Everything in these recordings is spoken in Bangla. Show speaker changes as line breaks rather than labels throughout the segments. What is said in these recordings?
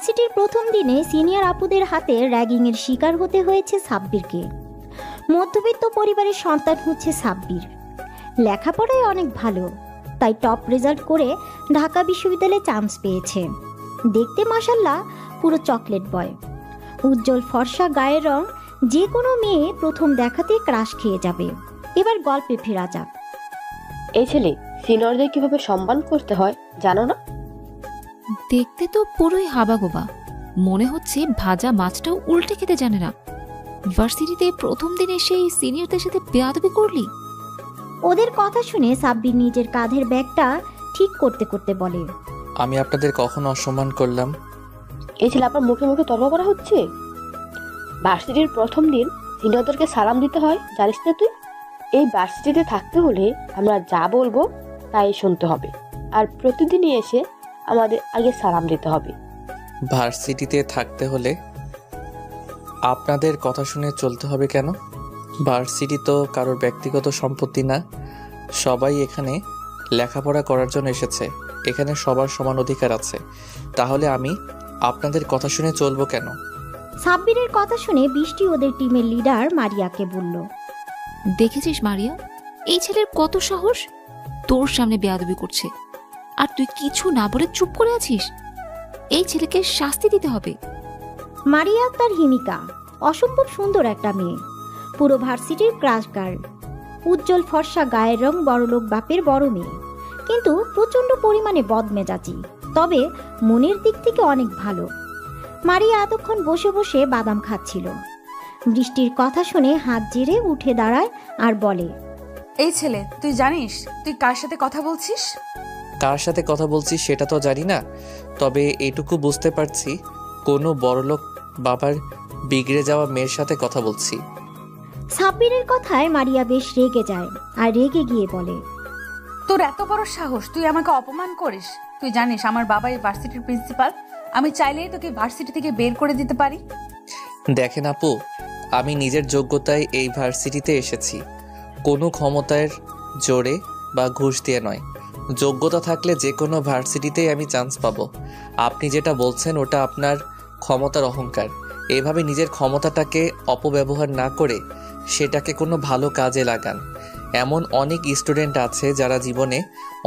ভার্সিটির প্রথম দিনে সিনিয়র আপুদের হাতে র্যাগিংয়ের শিকার হতে হয়েছে সাব্বিরকে। মধ্যবিত্ত পরিবারের সন্তান হচ্ছে সাব্বির। লেখাপড়ায় অনেক ভালো, তাই টপ রেজাল্ট করে ঢাকা বিশ্ববিদ্যালয়ে চান্স পেয়েছে। দেখতে মাশাল্লাহ পুরো চকলেট বয়। উজ্জ্বল ফর্সা গায়ের রং, যে কোনো মেয়ে প্রথম দেখাতে ক্রাশ খেয়ে যাবে। এবার গল্পে ফেরা যাক।
এই ছেলে সিনিয়রদের কিভাবে সম্মান করতে হয় জানো না?
দেখতে তো পুরোই হাবাগোবা, মনে হচ্ছে ভাজা মাছটাও উল্টে খেতে জানে না। ভার্সিটিতে প্রথম দিনে সেই সিনিয়রদের সাথে বেয়াদবি করলি?
ওদের কথা শুনে সাব্বির নিজের কাঁধের ব্যাগটা ঠিক করতে করতে বলে,
আমি আপনাদের কখনো অসম্মান করলাম?
এই ছেলে আপনার মুখে মুখে তর্ক করা হচ্ছে। ভার্সিটির প্রথম দিন সিনিয়রদেরকে সালাম দিতে হয়, জানিস না তুই? এই ভার্সিটিতে থাকতে হলে আমরা যা বলবো তাই শুনতে হবে, আর প্রতিদিনই এসে আমাদের আগে সালাম দিতে হবে।
ভার্সিটিতে থাকতে হলে আপনাদের কথা শুনে চলতে হবে কেন? ভার্সিটি তো কারোর ব্যক্তিগত সম্পত্তি না। সবাই এখানে লেখাপড়া করার জন্য এসেছে, এখানে সবার সমান অধিকার আছে। তাহলে আমি আপনাদের কথা শুনে চলবো কেন?
সাব্বিরের কথা শুনে বৃষ্টি ওদের টিমের লিডার মারিয়াকে বলল,
দেখেছিস মারিয়া, এই ছেলের কত সাহস, তোর সামনে বেয়াদবি করছে, আর তুই কিছু না বলে চুপ করে আছিস। এই ছেলেকে শাস্তি দিতে হবে।
মারিয়া তার হিমিকা, অসম্ভব সুন্দর একটা মেয়ে, পুরো ভার্সিটির ক্রাশ গার্ল। উজ্জ্বল ফর্সা গায়ের রং, বড়লোক বাপের বড় মেয়ে, কিন্তু প্রচণ্ড পরিমাণে বদমেজাজি, তবে মনের দিক থেকে অনেক ভালো। মারিয়া এতক্ষণ বসে বসে বাদাম খাচ্ছিল। বৃষ্টির কথা শুনে হাত জেরে উঠে দাঁড়ায় আর বলে,
এই ছেলে, তুই জানিস তুই কার সাথে কথা বলছিস?
কার সাথে কথা বলছি সেটা তো জানি না, তবে এটুকু বুঝতে পারছি কোনো বড়লোক বাবার বিগড়ে যাওয়া মেয়ের সাথে কথা বলছি।
সাব্বিরের কথায় মারিয়া বেশ রেগে যায়, আর রেগে গিয়ে বলে,
তোর এত বড় সাহস, তুই আমাকে অপমান করিস? তুই জানিস আমার বাবা এই ভার্সিটির প্রিন্সিপাল, আমি চাইলেই তোকে ভার্সিটি থেকে বের করে দিতে পারি।
দেখেন আপু, আমি নিজের যোগ্যতায় এই ভার্সিটিতে এসেছি, কোনো ক্ষমতার জোরে বা ঘুষ দিয়ে নয়। যোগ্যতা থাকলে যে কোনো ভার্সিটিতেই আমি চান্স পাবো। আপনি যেটা বলছেন ওটা আপনার ক্ষমতার অহংকার। এভাবে নিজের ক্ষমতাটাকে অপব্যবহার না করে সেটাকে কোনো ভালো কাজে লাগান। এমন অনেক স্টুডেন্ট আছে যারা জীবনে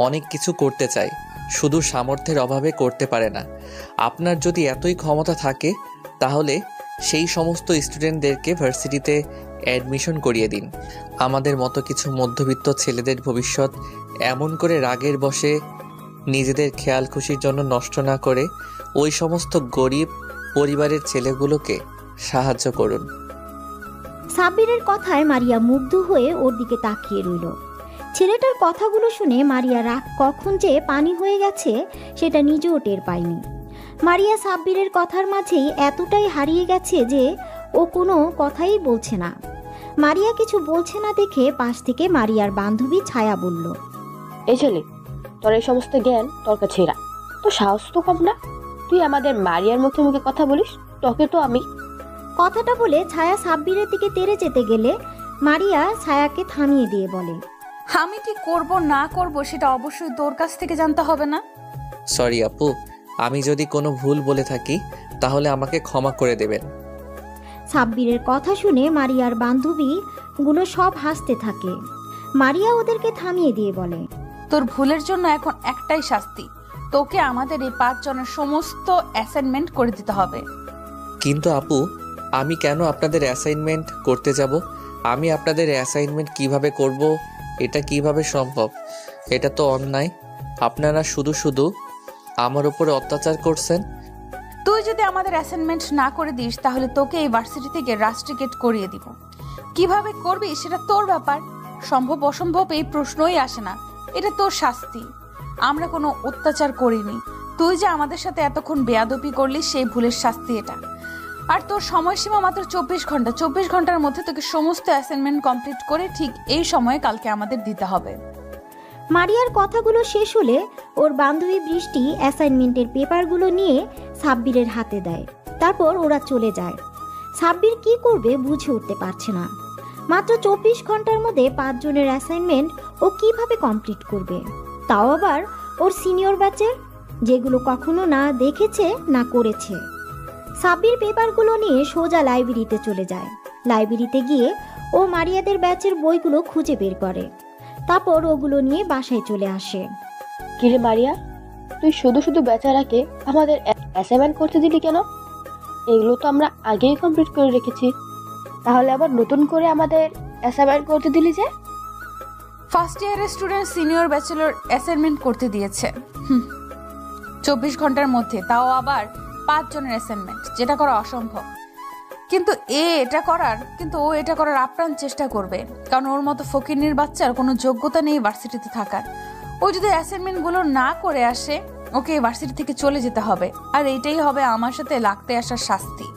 অনেক কিছু করতে চায়, শুধু সামর্থ্যের অভাবে করতে পারে না। আপনার যদি এতই ক্ষমতা থাকে তাহলে সেই সমস্ত স্টুডেন্টদেরকে ভার্সিটিতে অ্যাডমিশন করিয়ে দিন। আমাদের মতো কিছু মধ্যবিত্ত ছেলেদের ভবিষ্যৎ এমন করে রাগের বশে নিজেদের খেয়াল খুশির জন্য নষ্ট না করে ওই সমস্ত গরিব পরিবারের ছেলেগুলোকে সাহায্য করুন।
সাব্বিরের কথায় মারিয়া মুগ্ধ হয়ে ওর দিকে তাকিয়ে রইল। ছেলেটার কথাগুলো শুনে মারিয়া রাগ কখন যে পানি হয়ে গেছে সেটা নিজেও টের পায়নি। মারিয়া সাব্বিরের কথার মাঝেই এতটাই হারিয়ে গেছে যে ও কোনো কথাই বলছে না। মারিয়া কিছু বলছে না দেখে পাশ থেকে মারিয়ার বান্ধবী ছায়া বলল,
এই ছেলে, তোর এই সমস্ত জ্ঞান তোর কাছে এরা, তো সাহস তো কম না, তুই আমাদের মারিয়ার মুখে মুখে কথা বলিস? তোকে তো আমি।
কথাটা বলে ছায়া সাব্বিরের দিকে তেড়ে যেতে গেলে মারিয়া ছায়াকে থামিয়ে দিয়ে বলে,
আমি কি করব না করব সেটা অবশ্যই তোর কাছ থেকে জানতে হবে না?
সরি আপু, আমি যদি কোনো ভুল বলে থাকি তাহলে আমাকে ক্ষমা করে দেবেন।
সাব্বিরের কথা শুনে মারিয়ার বান্ধবীগুলো সব হাসতে থাকে। মারিয়া ওদেরকে থামিয়ে দিয়ে বলে,
তোর ভুলের জন্য এখন একটাই শাস্তি, তোকে আমাদের এই 5 জনের সমস্ত অ্যাসাইনমেন্ট করে দিতে হবে।
কিন্তু আপু, আমি কেন আপনাদের অ্যাসাইনমেন্ট করতে যাব? আমি আপনাদের অ্যাসাইনমেন্ট কিভাবে করব? এটা কিভাবে সম্ভব? এটা তো অন্যায়। আপনারা শুধু শুধু আমার উপরে অত্যাচার করছেন।
তুই যদি আমাদের অ্যাসাইনমেন্ট না করে দিস তাহলে তোকে এই ভার্সিটি থেকে রাস্ট্রিকেট করিয়ে দিব। কিভাবে করবি সেটা তোর ব্যাপার, সম্ভব অসম্ভব এই প্রশ্নই আসে না, এটা তোর শাস্তি। আমরা কোনো অত্যাচার করিনি, তুই যে আমাদের সাথে এতক্ষণ বেয়াদবি করলি সেই ভুলের শাস্তি এটা। আর তোর সময়সীমা মাত্র 24 ঘন্টা। 24 ঘন্টার মধ্যে তোকে সমস্ত অ্যাসাইনমেন্ট কমপ্লিট করে ঠিক এই সময়ে কালকে আমাদের দিতে হবে।
মারিয়ার কথাগুলো শেষ হলে ওর বান্ধবী বৃষ্টি অ্যাসাইনমেন্টের পেপারগুলো নিয়ে সাব্বিরের হাতে দেয়। তারপর ওরা চলে যায়। সাব্বির কি করবে বুঝে উঠতে পারছে না। মাত্র 24 ঘন্টার মধ্যে 5 জনের অ্যাসাইনমেন্ট ও কিভাবে কমপ্লিট করবে, তাও আবার ওর সিনিয়র ব্যাচের। যেগুলো কখনো না দেখেছে না করেছে। সাব্বির পেপারগুলো নিয়ে সোজা লাইব্রেরিতে চলে যায়। লাইব্রেরিতে গিয়ে ও মারিয়াদের ব্যাচের বইগুলো খুঁজে বের করে, তারপর ওগুলো নিয়ে বাসায় চলে আসে।
কিরে মারিয়া, তুই শুধু শুধু বেচারাকে আমাদের অ্যাসাইনমেন্ট করতে দিলি কেন? এগুলো তো আমরা আগেই কমপ্লিট করে রেখেছি, তাহলে আবার নতুন করে আমাদের অ্যাসাইনমেন্ট করতে দিলি যে?
ফার্স্ট ইয়ারের স্টুডেন্ট সিনিয়র ব্যাচেলর অ্যাসাইনমেন্ট করতে দিয়েছে 24 ঘন্টার মধ্যে, তাও আবার 5 জনের অ্যাসাইনমেন্ট, যেটা করা অসম্ভব। কিন্তু ও এটা করার আপ্রাণ চেষ্টা করবে, কারণ ওর মতো ফকিন্নির বাচ্চার কোনো যোগ্যতা নেই ভার্সিটিতে থাকার। ও যদি অ্যাসাইনমেন্টগুলো না করে আসে, ওকে ভার্সিটি থেকে চলে যেতে হবে। আর এইটাই হবে আমার সাথে লাগতে আসার শাস্তি।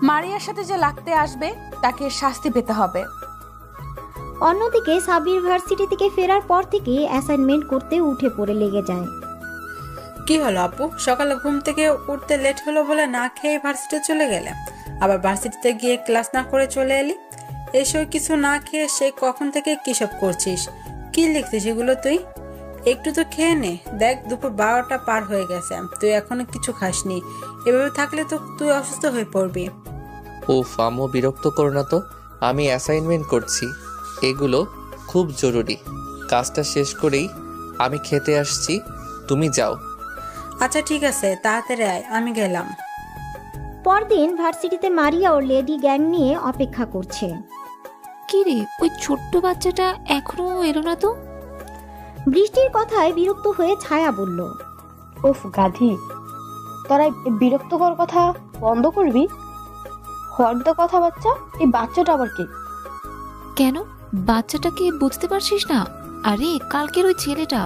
মারিয়ার সাথে যে লাগতে আসবে তাকে শাস্তি পেতে হবে।
অন্যদিকে সাব্বির ভার্সিটি থেকে ফেরার পর থেকে অ্যাসাইনমেন্ট করতে উঠে পড়ে লেগে যায়।
কি হলো আপু, সকালে ঘুম থেকে উঠতে লেট হলো বলে না খেয়ে ভার্সিটি চলে গেলে, আবার ভার্সিটিতে গিয়ে ক্লাস না করে চলে এলি। এসব কিছু না খেয়ে সে কখন থেকে কি সব করছিস? কি লিখছিস এগুলো তুই? একটু তো খেয়ে নে, দেখ দুপুর 12টা পার হয়ে গেছে, তুই এখনো কিছু খাসনি। এভাবে থাকলে তো তুই অসুস্থ হয়ে পড়বি।
উফ আম্মু, বিরক্ত করো না তো, আমি অ্যাসাইনমেন্ট করছি, এগুলো খুব জরুরি। কাজটা শেষ করেই আমি খেতে আসছি, তুমি যাও।
আচ্ছা ঠিক আছে, তাড়াতাড়ি আয়, আমি গেলাম।
পরদিন ভার্সিটিতে মারিয়া ওর লেডি গ্যাং নিয়ে অপেক্ষা করছে।
কি রে, ওই ছোট্ট বাচ্চাটা এখনো এলো না তো?
বৃষ্টির কথায় বিরক্ত হয়ে ছায়া বলল,
উফ গাধি, তোরা এই বিরক্তকর কথা বন্ধ করবি? হর্দ কথা বাচ্চা, এই বাচ্চাটা আবার কি?
কেন, বাচ্চাটাকে বুঝতে পারছিস না? আরে কালকের ওই ছেলেটা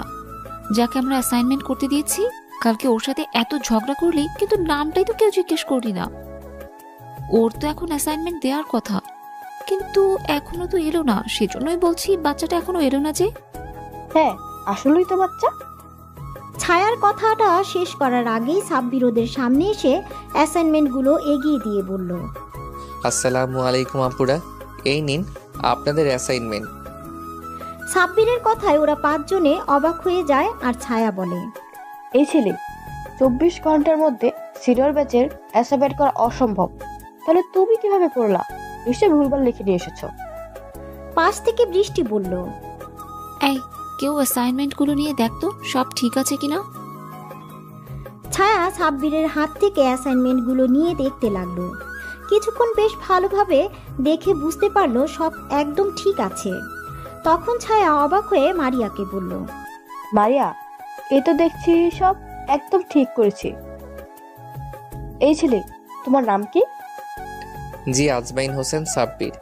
যাকে আমরা অ্যাসাইনমেন্ট করতে দিয়েছি, কালকে ওর সাথে এত ঝগড়া করলি, কিন্তু নামটাই তো কেউ জিজ্ঞেস করলি না। ওর তো এখন অ্যাসাইনমেন্ট দেওয়ার কথা, কিন্তু এখনো তো এলো না। সেজন্যই বলছি বাচ্চাটা এখনো এলো না যে।
হ্যাঁ, আসলেই তো বাচ্চা।
ছায়ার কথাটা শেষ করার আগেই সাব্বির ওদের সামনে এসে অ্যাসাইনমেন্টগুলো এগিয়ে দিয়ে বলল,
আসসালামু আলাইকুম আপুরা, এই নিন আপনাদের অ্যাসাইনমেন্ট।
সাব্বিরের কথায় ওরা 5 জনে অবাক হয়ে যায়। আর ছায়া বলে,
এই ছেলে 24 ঘন্টার মধ্যে সিনিয়র ব্যাচের অ্যাসাইনমেন্ট করা অসম্ভব, তাহলে তুমি কিভাবে করলা? নিশ্চয়ই ভুলভাল লিখে নিয়ে এসেছো।
পাশ থেকে বৃষ্টি বলল,
এই কেউ অ্যাসাইনমেন্টগুলো নিয়ে দেখতো সব ঠিক আছে কিনা।
ছায়া সাব্বিরের হাত থেকে অ্যাসাইনমেন্টগুলো নিয়ে দেখতে লাগলো। কিছুক্ষণ বেশ ভালোভাবে দেখে বুঝতে পারলো সব একদম ঠিক আছে। তখন ছায়া অবাক হয়ে মারিয়াকে বলল,
মারিয়া, এ তো দেখছি সব একদম ঠিক করেছি। এই ছেলে, তোমার নাম কি?
জি, আজমাইন হোসেন সাব্বির।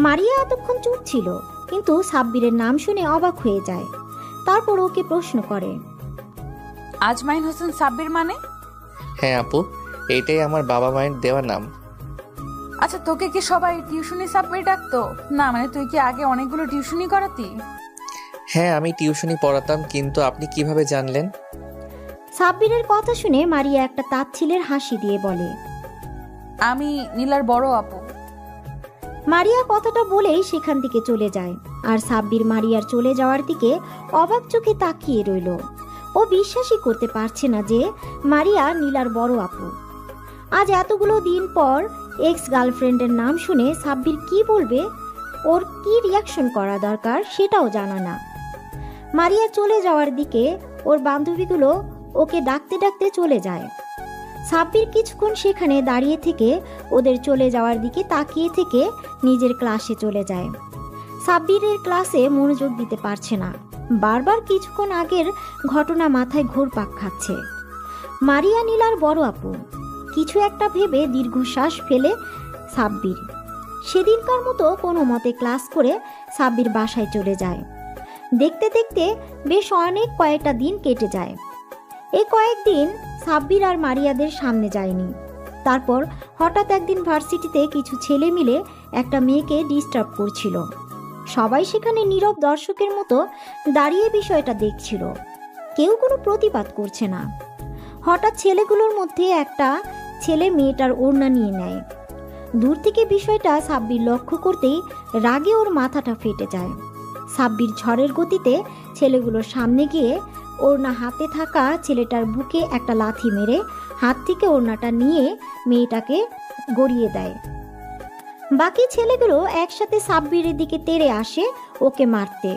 মারিয়া এতক্ষণ চুপ ছিল, কিন্তু সাব্বিরের নাম শুনে অবাক হয়ে যায়। তারপর ওকে প্রশ্ন করে,
আজমাইন হোসেন সাব্বির মানে?
হ্যাঁ আপু, এইটাই আমার বাবা মায়ের দেওয়া নাম।
আচ্ছা, তোকে কি সবাই টিউশনি সাব্বির ডাকতো? না মানে তুই কি আগে অনেকগুলো টিউশনি করাতি?
হ্যাঁ, আমি টিউশনি পড়াতাম, কিন্তু আপনি কিভাবে জানলেন?
সাব্বিরের কথা শুনে মারিয়া একটা তাচ্ছিলের হাসি দিয়ে বলে,
আমি নীলার বড় আপু।
মারিয়া কথাটা বলেই সেখান থেকে চলে যায়। আর সাব্বির মারিয়ার চলে যাওয়ার দিকে অবাক চোখে তাকিয়ে রইল। ও বিশ্বাসই করতে পারছে না যে মারিয়া নীলার বড় আপু। আজ এতগুলো দিন পর এক্স গার্লফ্রেন্ডের নাম শুনে সাব্বির কি বলবে, ওর কি রিয়াকশন করা দরকার সেটাও জানা না। মারিয়া চলে যাওয়ার দিকে ওর বান্ধবীগুলো ওকে ডাকতে ডাকতে চলে যায়। সাব্বির কিছুক্ষণ সেখানে দাঁড়িয়ে থেকে ওদের চলে যাওয়ার দিকে তাকিয়ে থেকে নিজের ক্লাসে চলে যায়। সাব্বিরের ক্লাসে মনোযোগ দিতে পারছে না, বারবার কিছুক্ষণ আগের ঘটনা মাথায় ঘুরপাক খাচ্ছে। মারিয়া নীলার বড় আপু, কিছু একটা ভেবে দীর্ঘশ্বাস ফেলে সাব্বির সেদিনকার মতো কোনো মতে ক্লাস করে সাব্বির বাসায় চলে যায়। দেখতে দেখতে বেশ অনেক কয়েকটা দিন কেটে যায়। এই কয়েকদিন সাব্বির আর মারিয়াদের সামনে যায়নি। তারপর হঠাৎ একদিন ভার্সিটিতে কিছু ছেলে মিলে একটা মেয়েকে ডিস্টার্ব করছিল। সবাই সেখানে নীরব দর্শকের মতো দাঁড়িয়ে বিষয়টা দেখছিল, কেউ কোনো প্রতিবাদ করছে না। হঠাৎ ছেলেগুলোর মধ্যে একটা ছেলে মেয়েটার ওড়না নিয়ে নেয়। দূর থেকে বিষয়টা সাব্বির লক্ষ্য করতেই রাগে ওর মাথাটা ফেটে যায়। সাব্বির ঝড়ের গতিতে ছেলেগুলোর সামনে গিয়ে ওড়না হাতে থাকা ছেলেটার বুকে একটা লাথি মেরে হাত থেকে ওড়নাটা নিয়ে মেয়েটাকে গড়িয়ে দেয়। বাকি ছেলেগুলো একসাথে সাব্বিরের দিকে তেড়ে আসে ওকে মারতে।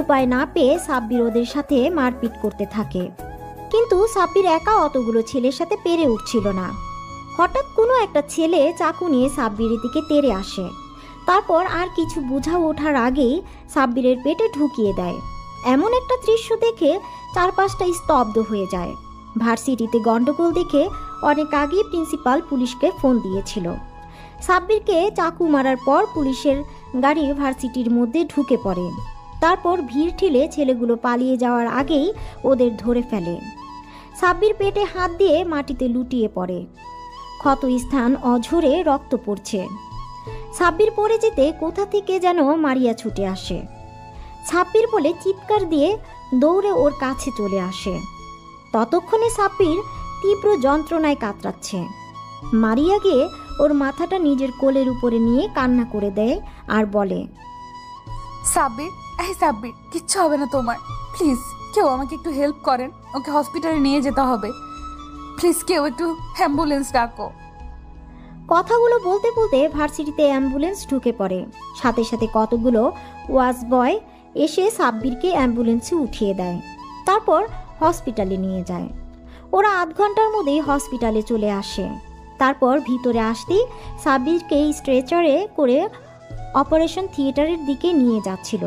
উপায় না পেয়ে সাব্বির ওদের সাথে মারপিট করতে থাকে, কিন্তু সাব্বির একা অতগুলো ছেলের সাথে পেরে উঠছিল না। হঠাৎ কোনো একটা ছেলে চাকু নিয়ে সাব্বিরের দিকে তেড়ে আসে। তারপর আর কিছু বোঝা ওঠার আগেই সাব্বিরের পেটে ঢুকিয়ে দেয়। এমন একটা দৃশ্য দেখে চারপাশটা স্তব্ধ হয়ে যায়। ভার্সিটিতে গন্ডগোল দেখে অনেক আগেই প্রিন্সিপাল পুলিশকে ফোন দিয়েছিল। সাব্বিরকে চাকু মারার পর পুলিশের গাড়ি ভার্সিটির মধ্যে ঢুকে পড়ে। তারপর ভিড় ঠেলে ছেলেগুলো পালিয়ে যাওয়ার আগেই ওদের ধরে ফেলে। সাব্বির পেটে হাত দিয়ে মাটিতে লুটিয়ে পড়ে। ক্ষত স্থান অঝরে রক্ত পড়ছে। সাব্বির পড়ে যেতে কোথা থেকে যেন মারিয়া ছুটে আসে। সাব্বির বলে চিৎকার দিয়ে দৌড়ে ওর কাছে চলে আসে। ততক্ষণে সাব্বির তীব্র যন্ত্রণায় কাতরাচ্ছে। মারিয়া গিয়ে ওর মাথাটা নিজের কোলের উপরে নিয়ে কান্না করে দেয় আর বলে,
সাব্বির, এই সাব্বির, কিচ্ছু হবে না তোমার। প্লিজ কেউ আমাকে একটু হেল্প করেন, ওকে হসপিটালে নিয়ে যেতে হবে। প্লিজ কেউ একটু অ্যাম্বুলেন্স ডাকো।
কথাগুলো বলতে বলতে ভার্সিটিতে অ্যাম্বুলেন্স ঢুকে পড়ে। সাথে সাথে কতগুলো ওয়াচ বয় এসে সাব্বিরকে অ্যাম্বুলেন্সে উঠিয়ে দেয়। তারপর হসপিটালে নিয়ে যায়। ওরা আধ ঘন্টার মধ্যেই হসপিটালে চলে আসে। তারপর ভিতরে আসতেই সাব্বিরকে স্ট্রেচারে করে অপারেশন থিয়েটারের দিকে নিয়ে যাচ্ছিল।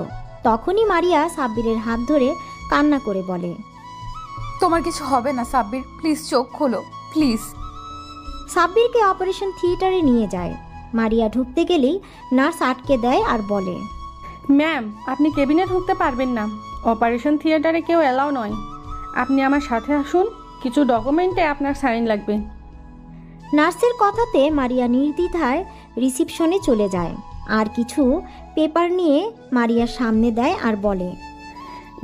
তখনই মারিয়া সাব্বিরের হাত ধরে কান্না করে বলে,
তোমার কিছু হবে না সাব্বির, প্লিজ চোখ খোলো প্লিজ।
সাব্বিরকে অপারেশন থিয়েটারে নিয়ে যায়। মারিয়া ঢুকতে গেলেই নার্স আটকে দেয় আর বলে,
ম্যাম, আপনি কেবিনে ঢুকতে পারবেন না। অপারেশন থিয়েটারে কেউ অ্যালাউ নয়। আপনি আমার সাথে আসুন, কিছু ডকুমেন্টে আপনার সাইন লাগবে।
নার্সের কথাতে মারিয়া নির্দ্বিধায় রিসিপশনে চলে যায় আর কিছু পেপার নিয়ে মারিয়ার সামনে দেয় আর বলে,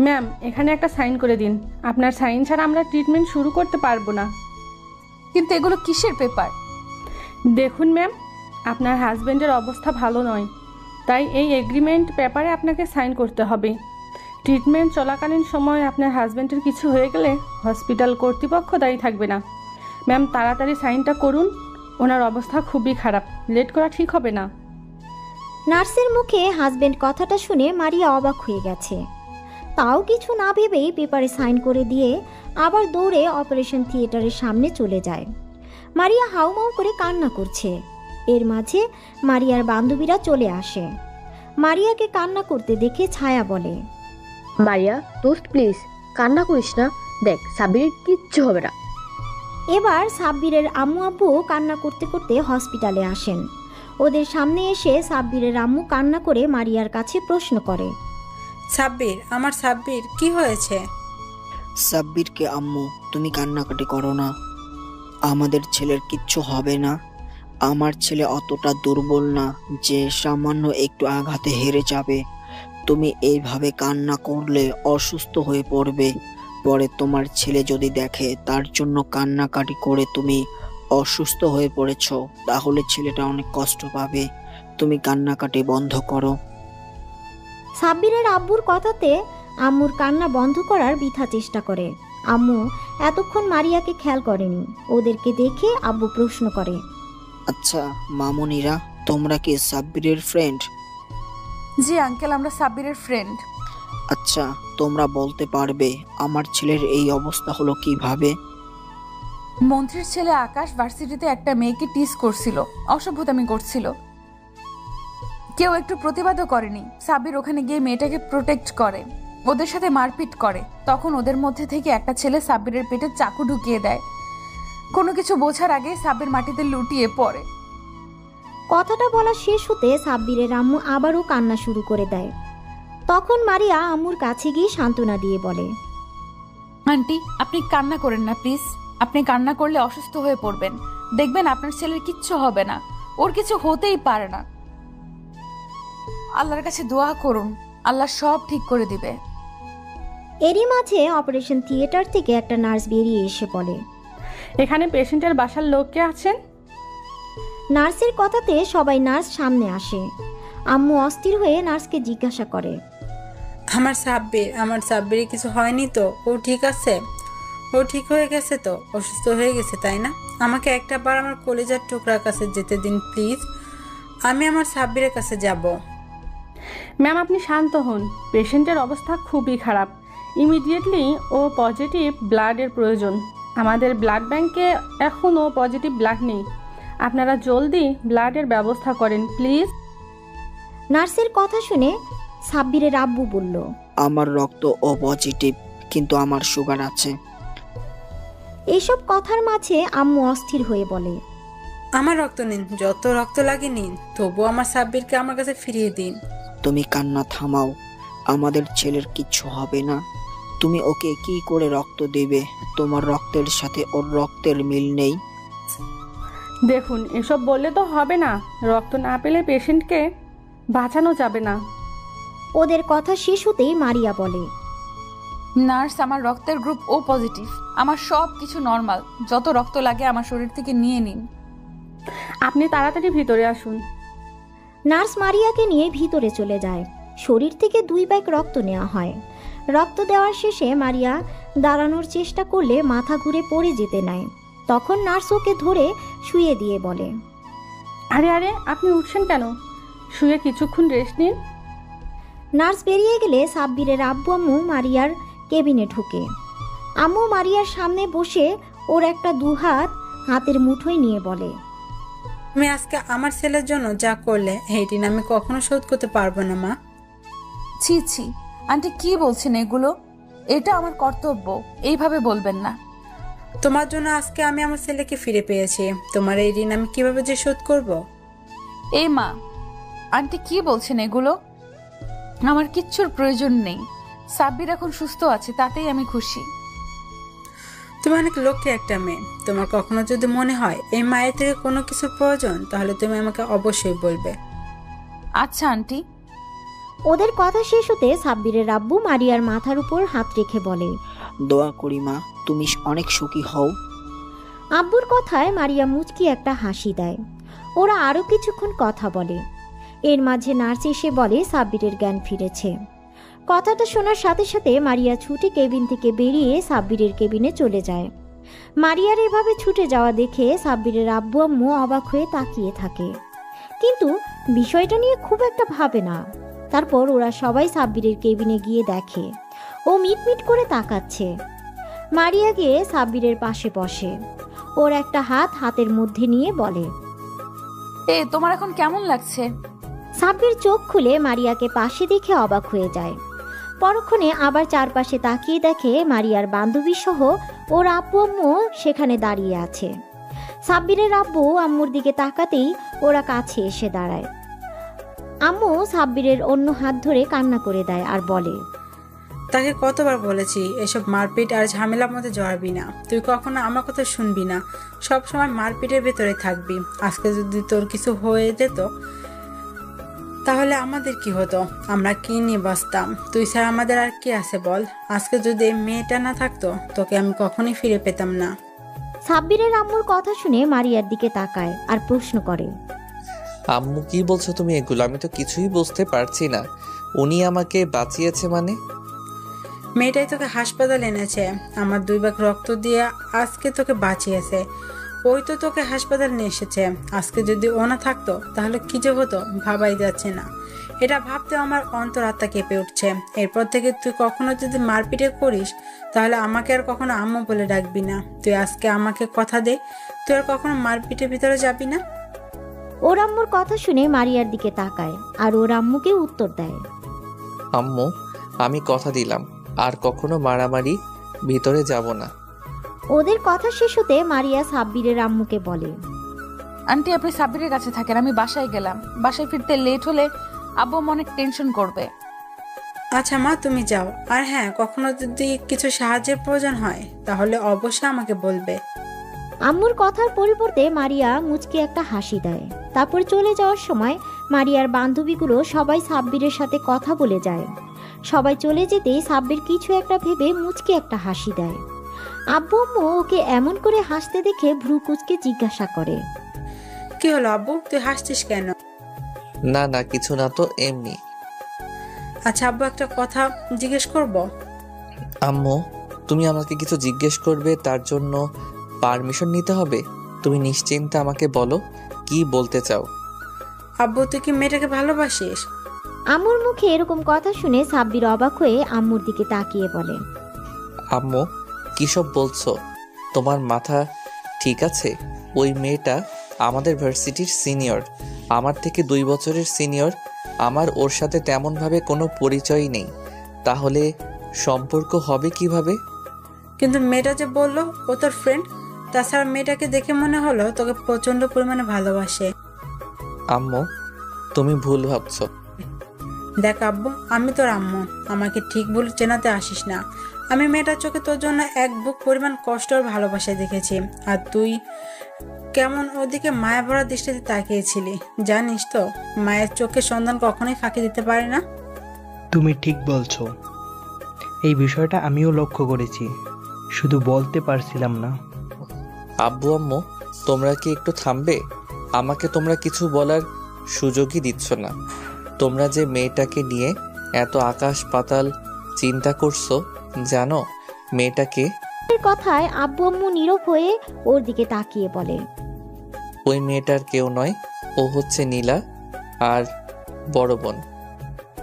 ম্যাম, এখানে একটা সাইন করে দিন। আপনার সাইন ছাড়া আমরা ট্রিটমেন্ট শুরু করতে পারবো না।
কিন্তু এগুলো কিসের পেপার?
দেখুন ম্যাম, আপনার হাজব্যান্ডের অবস্থা ভালো নয়, তাই এই এগ্রিমেন্ট পেপারে আপনাকে সাইন করতে হবে। ট্রিটমেন্ট চলাকালীন সময় আপনার হাজব্যান্ডের কিছু হয়ে গেলে হসপিটাল কর্তৃপক্ষ দায়ী থাকবে না। ম্যাম, তাড়াতাড়ি সাইনটা করুন, ওনার অবস্থা খুবই খারাপ, লেট করা ঠিক হবে না।
নার্সের মুখে হাজবেন্ড কথাটা শুনে মারিয়া অবাক হয়ে গেছে। তাও কিছু না ভেবেই পেপারে সাইন করে দিয়ে আবার দৌড়ে অপারেশন থিয়েটারের সামনে চলে যায়। মারিয়া হাউমাউ করে কান্না করছে। এর মাঝে মারিয়ার বান্ধবীরা চলে আসে। মারিয়াকে কান্না করতে দেখে ছায়া বলে,
মারিয়া দোস্ত প্লিজ কান্না করিস না, দেখ সাব্বিরের কিচ্ছু হবে না।
এবার সাব্বিরের আম্মু আব্বু কান্না করতে করতে হসপিটালে আসেন। ওদের সামনে এসে সাব্বিরের আম্মু কান্না করে মারিয়ার কাছে প্রশ্ন করে,
সাব্বির, আমার সাব্বির, কি হয়েছে?
সাব্বিরকে আম্মু, তুমি কান্নাকাটি করো না, আমাদের ছেলের কিচ্ছু হবে না। আমার ছেলে অতটা দুর্বল না যে সামান্য একটু আঘাতে হেরে যাবে। তুমি এইভাবে কান্না করলে অসুস্থ হয়ে পড়বে। পরে তোমার ছেলে যদি দেখে তার জন্য কান্নাকাটি করে তুমি অসুস্থ হয়ে পড়েছ, তাহলে ছেলেটা অনেক কষ্ট পাবে। তুমি কান্নাকাটি বন্ধ করো।
সাব্বিরের আব্বুর কথাতে আম্মুর কান্না বন্ধ করার বৃথা চেষ্টা করে। আম্মু এতক্ষণ মারিয়াকে খেয়াল করেনি। ওদেরকে দেখে আব্বু প্রশ্ন করে,
আচ্ছা মামুনিরা, তোমরা কি সাব্বিরের ফ্রেন্ড?
জি আঙ্কেল, আমরা সাব্বিরের ফ্রেন্ড।
আচ্ছা, তোমরা বলতে পারবে আমার ছেলের এই অবস্থা হলো কিভাবে?
মন্ত্রীর ছেলে আকাশ ভার্সিটিতে একটা মেয়েকে টিস করছিল, অসভ্যতামি করছিল। কেউ একটু প্রতিবাদও করেনি। সাব্বির ওখানে গিয়ে মেয়েটাকে প্রোটেক্ট করে, ওদের সাথে মারপিট করে। তখন ওদের মধ্যে থেকে একটা ছেলে সাব্বিরের পেটে চাকু ঢুকিয়ে দেয়। কোনো কিছু বোঝার আগে সাব্বির মাটিতে লুটিয়ে পড়ে।
কথাটা বলা শেষ হতে সাব্বিরের আম্মু আবারও কান্না শুরু করে দেয়। তখন মারিয়া আম্মুর কাছে গিয়ে সান্ত্বনা দিয়ে বলে,
আন্টি, আপনি কান্না করেন না প্লিজ। আপনি কান্না করলে অসুস্থ হয়ে পড়বেন। দেখবেন আপনার ছেলের কিচ্ছু হবে না, ওর কিছু হতেই পারে না। আল্লাহর কাছে দোয়া করুন, আল্লাহ সব ঠিক করে দিবে।
এরই মাঝে অপারেশন থিয়েটার থেকে একটা নার্স বেরিয়ে এসে বলে,
এখানে পেশেন্টের বাসার লোক কে আছেন?
নার্সের কথাতে সবাই নার্স সামনে আসে। আম্মু অস্থির হয়ে নার্সকে জিজ্ঞাসা করে,
আমার সাব্বিরের কিছু হয়নি তো? ও ঠিক আছে? ও ঠিক হয়ে গেছে তো? অসুস্থ হয়ে গেছে তাই না? আমাকে একটা বার আমার কলিজার টুকরার কাছে যেতে দিন প্লিজ। আমি আমার সাব্বিরের কাছে যাব।
ম্যাম আপনি শান্ত হন, পেশেন্টের অবস্থা খুবই খারাপ। ইমিডিয়েটলি ও পজিটিভ ব্লাডের প্রয়োজন। আমাদের ব্লাড ব্যাংকে এখনও পজিটিভ ব্লাড নেই। আপনারা জলদি ব্লাডের ব্যবস্থা করেন প্লিজ।
নার্সের কথা শুনে সাব্বিরের আব্বু বলল,
আমার রক্ত ও পজিটিভ, কিন্তু আমার সুগার আছে।
এইসব কথার মাঝে আম্মু অস্থির হয়ে বলে,
আমার রক্ত নিন, যত রক্ত লাগে নিন, তবু আমার সাব্বিরকে আমার কাছে ফিরিয়ে দিন।
তুমি কান্না থামাও, আমাদের ছেলের কিচ্ছু হবে না। তুমি ওকে কি করে রক্ত দেবে? তোমার রক্তের সাথে ওর রক্তের মিল নেই।
দেখুন এসব বললে তো হবে না, রক্ত না পেলে পেশেন্টকে বাঁচানো যাবে না।
ওদের কথা শেষ হতেই মারিয়া বলে,
নার্স, আমার রক্তের গ্রুপ ও পজিটিভ। আমার সব কিছু নর্মাল। যত রক্ত লাগে আমার শরীর থেকে নিয়ে নিন।
আপনি তাড়াতাড়ি ভিতরে আসুন।
নার্স মারিয়াকে নিয়ে ভিতরে চলে যায়। শরীর থেকে 2 ব্যাগ রক্ত নেওয়া হয়। রক্ত দেওয়ার শেষে মারিয়া দাঁড়ানোর চেষ্টা করলে মাথা ঘুরে পড়ে যেতে নেয়। তখন নার্স ওকে ধরে শুয়ে দিয়ে বলে,
আরে আরে আপনি উঠছেন কেন? শুয়ে কিছুক্ষণ রেস্ট নিন।
নার্স বেরিয়ে গেলে সাব্বিরের আব্বু আম্মু মারিয়ার কেবিনে ঢুকে। আম্মু মারিয়ার সামনে বসে ওর একটা 2 হাত হাতের মুঠোয় নিয়ে বলে,
তুমি আজকে আমার ছেলের জন্য যা করলে এই ঋণ আমি কখনো শোধ করতে পারবো না মা।
ছি ছি, আন্টি কি বলছেন এগুলো? এটা আমার কর্তব্য, এইভাবে বলবেন না।
তোমার জন্য আজকে আমি আমার ছেলেকে ফিরে পেয়েছি। তোমার এই ঋণ আমি কিভাবে যে শোধ করব?
এই মা, আন্টি কি বলছেন এগুলো? আমার কিচ্ছুর প্রয়োজন নেই। সাব্বির এখন সুস্থ আছে, তাতেই আমি খুশি।
তুমি অনেক লক্ষ্যে একটা মেয়ে। তোমার কখনো যদি মনে হয় এই মায়ের থেকে কোনো কিছুর প্রয়োজন, তাহলে তুমি আমাকে অবশ্যই বলবে।
আচ্ছা আন্টি।
ওদের কথা শেষ হতে সাব্বিরের আব্বু মারিয়ার মাথার উপর হাত রেখে বলে,
দোয়া করি মা, তুমি অনেক সুখী হও।
আব্বুর কথায় মারিয়া মুচকি একটা হাসি দেয়। ওরা আরও কিছুক্ষণ কথা বলে। এর মাঝে নার্স এসে বলে সাব্বিরের জ্ঞান ফিরেছে। কথাটা শোনার সাথে সাথে মারিয়া ছুটে কেবিন থেকে বেরিয়ে সাব্বিরের কেবিনে চলে যায়। মারিয়ার এভাবে ছুটে যাওয়া দেখে সাব্বিরের আব্বু আম্মু অবাক হয়ে তাকিয়ে থাকে, কিন্তু বিষয়টা নিয়ে খুব একটা ভাবে না। তারপর ওরা সবাই সাব্বিরের কেবিনে গিয়ে দেখে ও মিটমিট করে তাকাচ্ছে। মারিয়া গিয়ে সাব্বিরের পাশে বসে, ওর একটা হাত হাতের মধ্যে নিয়ে বলে,
তোমার এখন কেমন লাগছে?
সাব্বির চোখ খুলে মারিয়াকে পাশে দেখে অবাক হয়ে যায়। পরক্ষণে আবার চারপাশে তাকিয়ে দেখে মারিয়ার বান্ধবী সহ ওর আব্বু আম্মু সেখানে দাঁড়িয়ে আছে। সাব্বিরের আব্বু আম্মুর দিকে তাকাতেই ওরা কাছে এসে দাঁড়ায়। আম্মু সাব্বিরের অন্য হাত ধরে কান্না করে দেয় আর বলে,
তাকে কতবার বলেছি এসব মারপিট আর ঝামেলার মধ্যে জড়াবি না। তুই কখনো আমার কথা শুনবি না, সব সময় মারপিটের ভেতরে থাকবি। আজকে যদি তোর কিছু হয়ে যেত তাহলে আমাদের কি হতো? আমরা কি নিয়ে বাঁচতাম? তুই ছাড়া আমাদের আর কি আছে বল? আজকে যদি এই মেয়েটা না থাকতো, তোকে আমি কখনোই ফিরে পেতাম না।
সাব্বিরের আম্মুর কথা শুনে মারিয়ার দিকে তাকায় আর প্রশ্ন করে,
আম্মু কি বলছো তুমি এগুলো? আমি তো কিছুই বুঝতে পারছি না। উনি আমাকে বাঁচিয়েছে মানে?
মেয়েটাই তোকে হাসপাতাল এনেছে, আমার 2 ভাগ রক্ত দিয়ে আজকে তোকে বাঁচিয়েছে। ওই তো তোকে হাসপাতাল নিয়ে এসেছে। আজকে যদি ও না থাকতো তাহলে কি যে হতো ভাবাই যাচ্ছে না। এটা ভাবতে আমার অন্তরাত্মা কেঁপে উঠছে। এরপর থেকে তুই কখনো যদি মারপিটে করিস তাহলে আমাকে আর কখনো আম্মু বলে ডাকবি না। তুই আজকে আমাকে কথা দে, তুই আর কখনো মারপিটের ভিতরে যাবি না।
ওর আম্মুর কথা শুনে মারিয়ার দিকে তাকায় আর ওর আম্মুকে উত্তর দেয়,
আম্মু, আমি কথা দিলাম আর কখনো মারামারি ভিতরে যাব না।
ওদের কথা শেষ হতে মারিয়া সাব্বিরের আম্মুকে বলে,
আন্টি আপনি সাব্বিরের কাছে থাকেন, আমি বাসায় গেলাম। বাসায় ফিরতে লেট হলে আব্বু অনেক টেনশন করবে।
আচ্ছা মা, তুমি যাও। আর হ্যাঁ, কখনো যদি কিছু সাহায্যের প্রয়োজন হয় তাহলে অবশ্যই আমাকে বলবে।
আম্মুর কথার পরিবর্তে মারিয়া মুচকি একটা হাসি দেয়। তারপর চলে যাওয়ার সময় মারিয়ার বান্ধবীগুলো সবাই সাব্বিরের সাথে কথা বলে যায়। সবাই চলে যেতেই সাব্বির কিছু একটা ভেবে মুচকি একটা হাসি দেয়। আব্বু আম্মু ওকে এমন করে হাসতে দেখে ভ্রু কুঁচকে জিজ্ঞাসা করে,
কি হলো আব্বু, তুই হাসছিস কেন?
না না, কিছু না তো, এমনি।
আচ্ছা আব্বু, একটা কথা জিজ্ঞেস করব?
আম্মু, তুমি আমাকে কিছু জিজ্ঞেস করবে, তার জন্য পারমিশন নিতে হবে? তুমি নিশ্চিন্তে আমাকে বলো কি বলতে চাও।
আব্বু, তুই কি মেয়েটাকে ভালোবাসিস?
আম্মুর মুখে এরকম কথা শুনে সাব্বির অবাক হয়ে আম্মুর দিকে তাকিয়ে বলে,
আম্মু, কী সব বলছো? তোমার মাথা ঠিক আছে? ওই মেয়েটা আমাদের ভার্সিটির সিনিয়র, আমার থেকে 2 বছরের সিনিয়র। আমার ওর সাথে তেমনভাবে কোনো পরিচয় নেই, তাহলে সম্পর্ক হবে কিভাবে?
কিন্তু মেয়েটা যে বললো ও তোর ফ্রেন্ড, তাছাড়া মেয়েটাকে দেখে মনে হলো তোকে প্রচন্ড পরিমাণে ভালোবাসে।
আম্মু, তুমি ভুল ভাবছো।
দেখ আব্বু, আমি তোর আম্মু, আমাকে ঠিক ভুল চেনাতে আসিস না। আমি মেয়েটার চোখে তোর জন্য এক বুক পরিমাণ কষ্ট আর ভালোবাসা দেখেছি, আর তুই কেমন ওদিকে মায়া ভরা দৃষ্টিতে তাকিয়েছিলি। জানিস তো, মায়ের চোখে সন্তান কখনোই ফাঁকি দিতে পারে না।
তুমি ঠিক বলছো, এই বিষয়টা আমিও লক্ষ্য করেছি, শুধু বলতে পারছিলাম না।
আব্বু আম্মু, তোমরা কি একটু থামবে? আমাকে তোমরা কিছু বলার সুযোগই দিচ্ছ না। তোমরা যে মেয়েটাকে নিয়ে এত আকাশ পাতাল চিন্তা করছো, জানো মেয়েটাকে?
এর কথায় আব্বু আম্মু নীরব হয়ে ওর দিকে তাকিয়ে বলে,
ওই মেয়েটার কেউ নয়, ও হচ্ছে নীলা আর বড় বোন।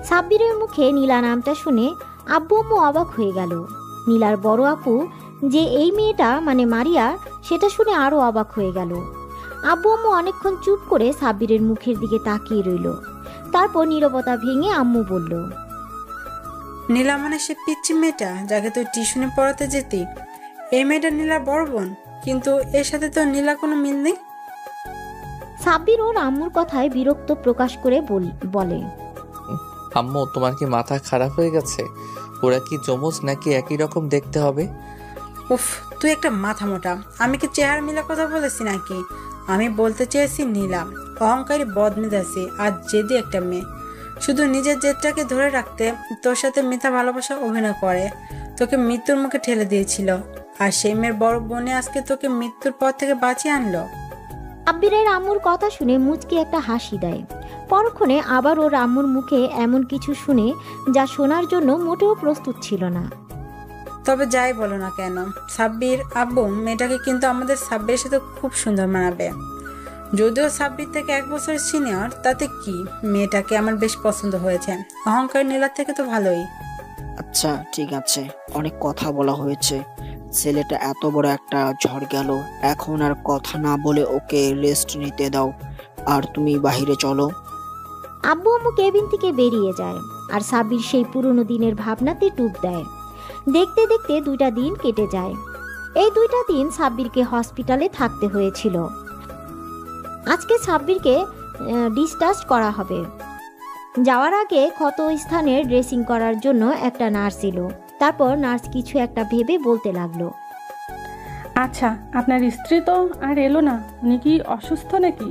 সাব্বিরের মুখে নীলা নামটা শুনে আব্বু আম্মু অবাক হয়ে গেল। নীলার বড় আপু যে এই মেয়েটা মানে মারিয়া, সেটা শুনে আরো অবাক হয়ে গেল। আব্বু আম্মু অনেকক্ষণ চুপ করে সাব্বিরের মুখের দিকে তাকিয়ে রইল। তারপর নীরবতা ভেঙে আম্মু বলল,
নীলা মানে সে পিচ্ছি মেয়েটা যাকে তুই টিউশনে পড়াতে যেতি? এই মেয়েটা নীলার বড় বোন, কিন্তু এর সাথে তো নীলা কোনো মিল নেই।
সাব্বির ওর আম্মুর কথায় বিরক্ত প্রকাশ করে বলে,
আম্মু, তোমার কি মাথা খারাপ হয়ে গেছে? ওরা কি যমজ নাকি একই রকম দেখতে হবে?
উফ, তুই একটা মাথা মোটা। আমি কি চেহারা মিলা কথা বলেছি নাকি? আমি বলতে চেয়েছি নীলা অহংকারী বদমেজাজি আর জেদি একটা মেয়ে, শুধু নিজের জেদটাকে ধরে রাখতে তোর সাথে মিথ্যা ভালোবাসা অভিনয় করে তোকে মৃত্যুর মুখে ঠেলে দিয়েছিল, আর সেই মেয়ের বড় বোনে আজকে তোকে মৃত্যুর পথ থেকে বাঁচিয়ে আনলো।
সাব্বিরের আম্মুর কথা শুনে মুচকি একটা হাসি দেয়। পরক্ষণে আবার ওর আম্মুর মুখে এমন কিছু শুনে যা শোনার জন্য মোটেও প্রস্তুত ছিল না।
তবে যাই বলো না কেন, সাব্বির আব্বু মেয়েটাকে কিন্তু আমাদের সাব্বিরের সাথে খুব সুন্দর মানাবে। যদিও সাব্বির থেকে 1 বছর সিনিয়র, তাতে কি, মেয়েটাকে আমার বেশ পছন্দ হয়েছে। অহংকার নীলার থেকে তো ভালোই।
আচ্ছা ঠিক আছে, অনেক কথা বলা হয়েছে। ছেলেটা এত বড় একটা ঝড় গেল, এখন আর কথা না বলে ওকে রেস্ট নিতে দাও, আর তুমি বাইরে চলো।
আব্বু আম্মু কেবিন থেকে বেরিয়ে যায়, আর সাব্বির সেই পুরনো দিনের ভাবনাতে ডুব দেয়। দেখতে দেখতে 2টা দিন কেটে যায়। এই 2টা দিন সাব্বিরকে হসপিটালে থাকতে হয়েছিল। আজকে সাব্বিরকে ডিসচার্জ করা হবে। যাওয়ার আগে ক্ষত স্থানের ড্রেসিং করার জন্য একটা নার্স এলো। তারপর নার্স কিছু একটা ভেবে বলতে লাগলো,
আচ্ছা, আপনার স্ত্রী তো আর এলো না, উনি কি অসুস্থ নাকি?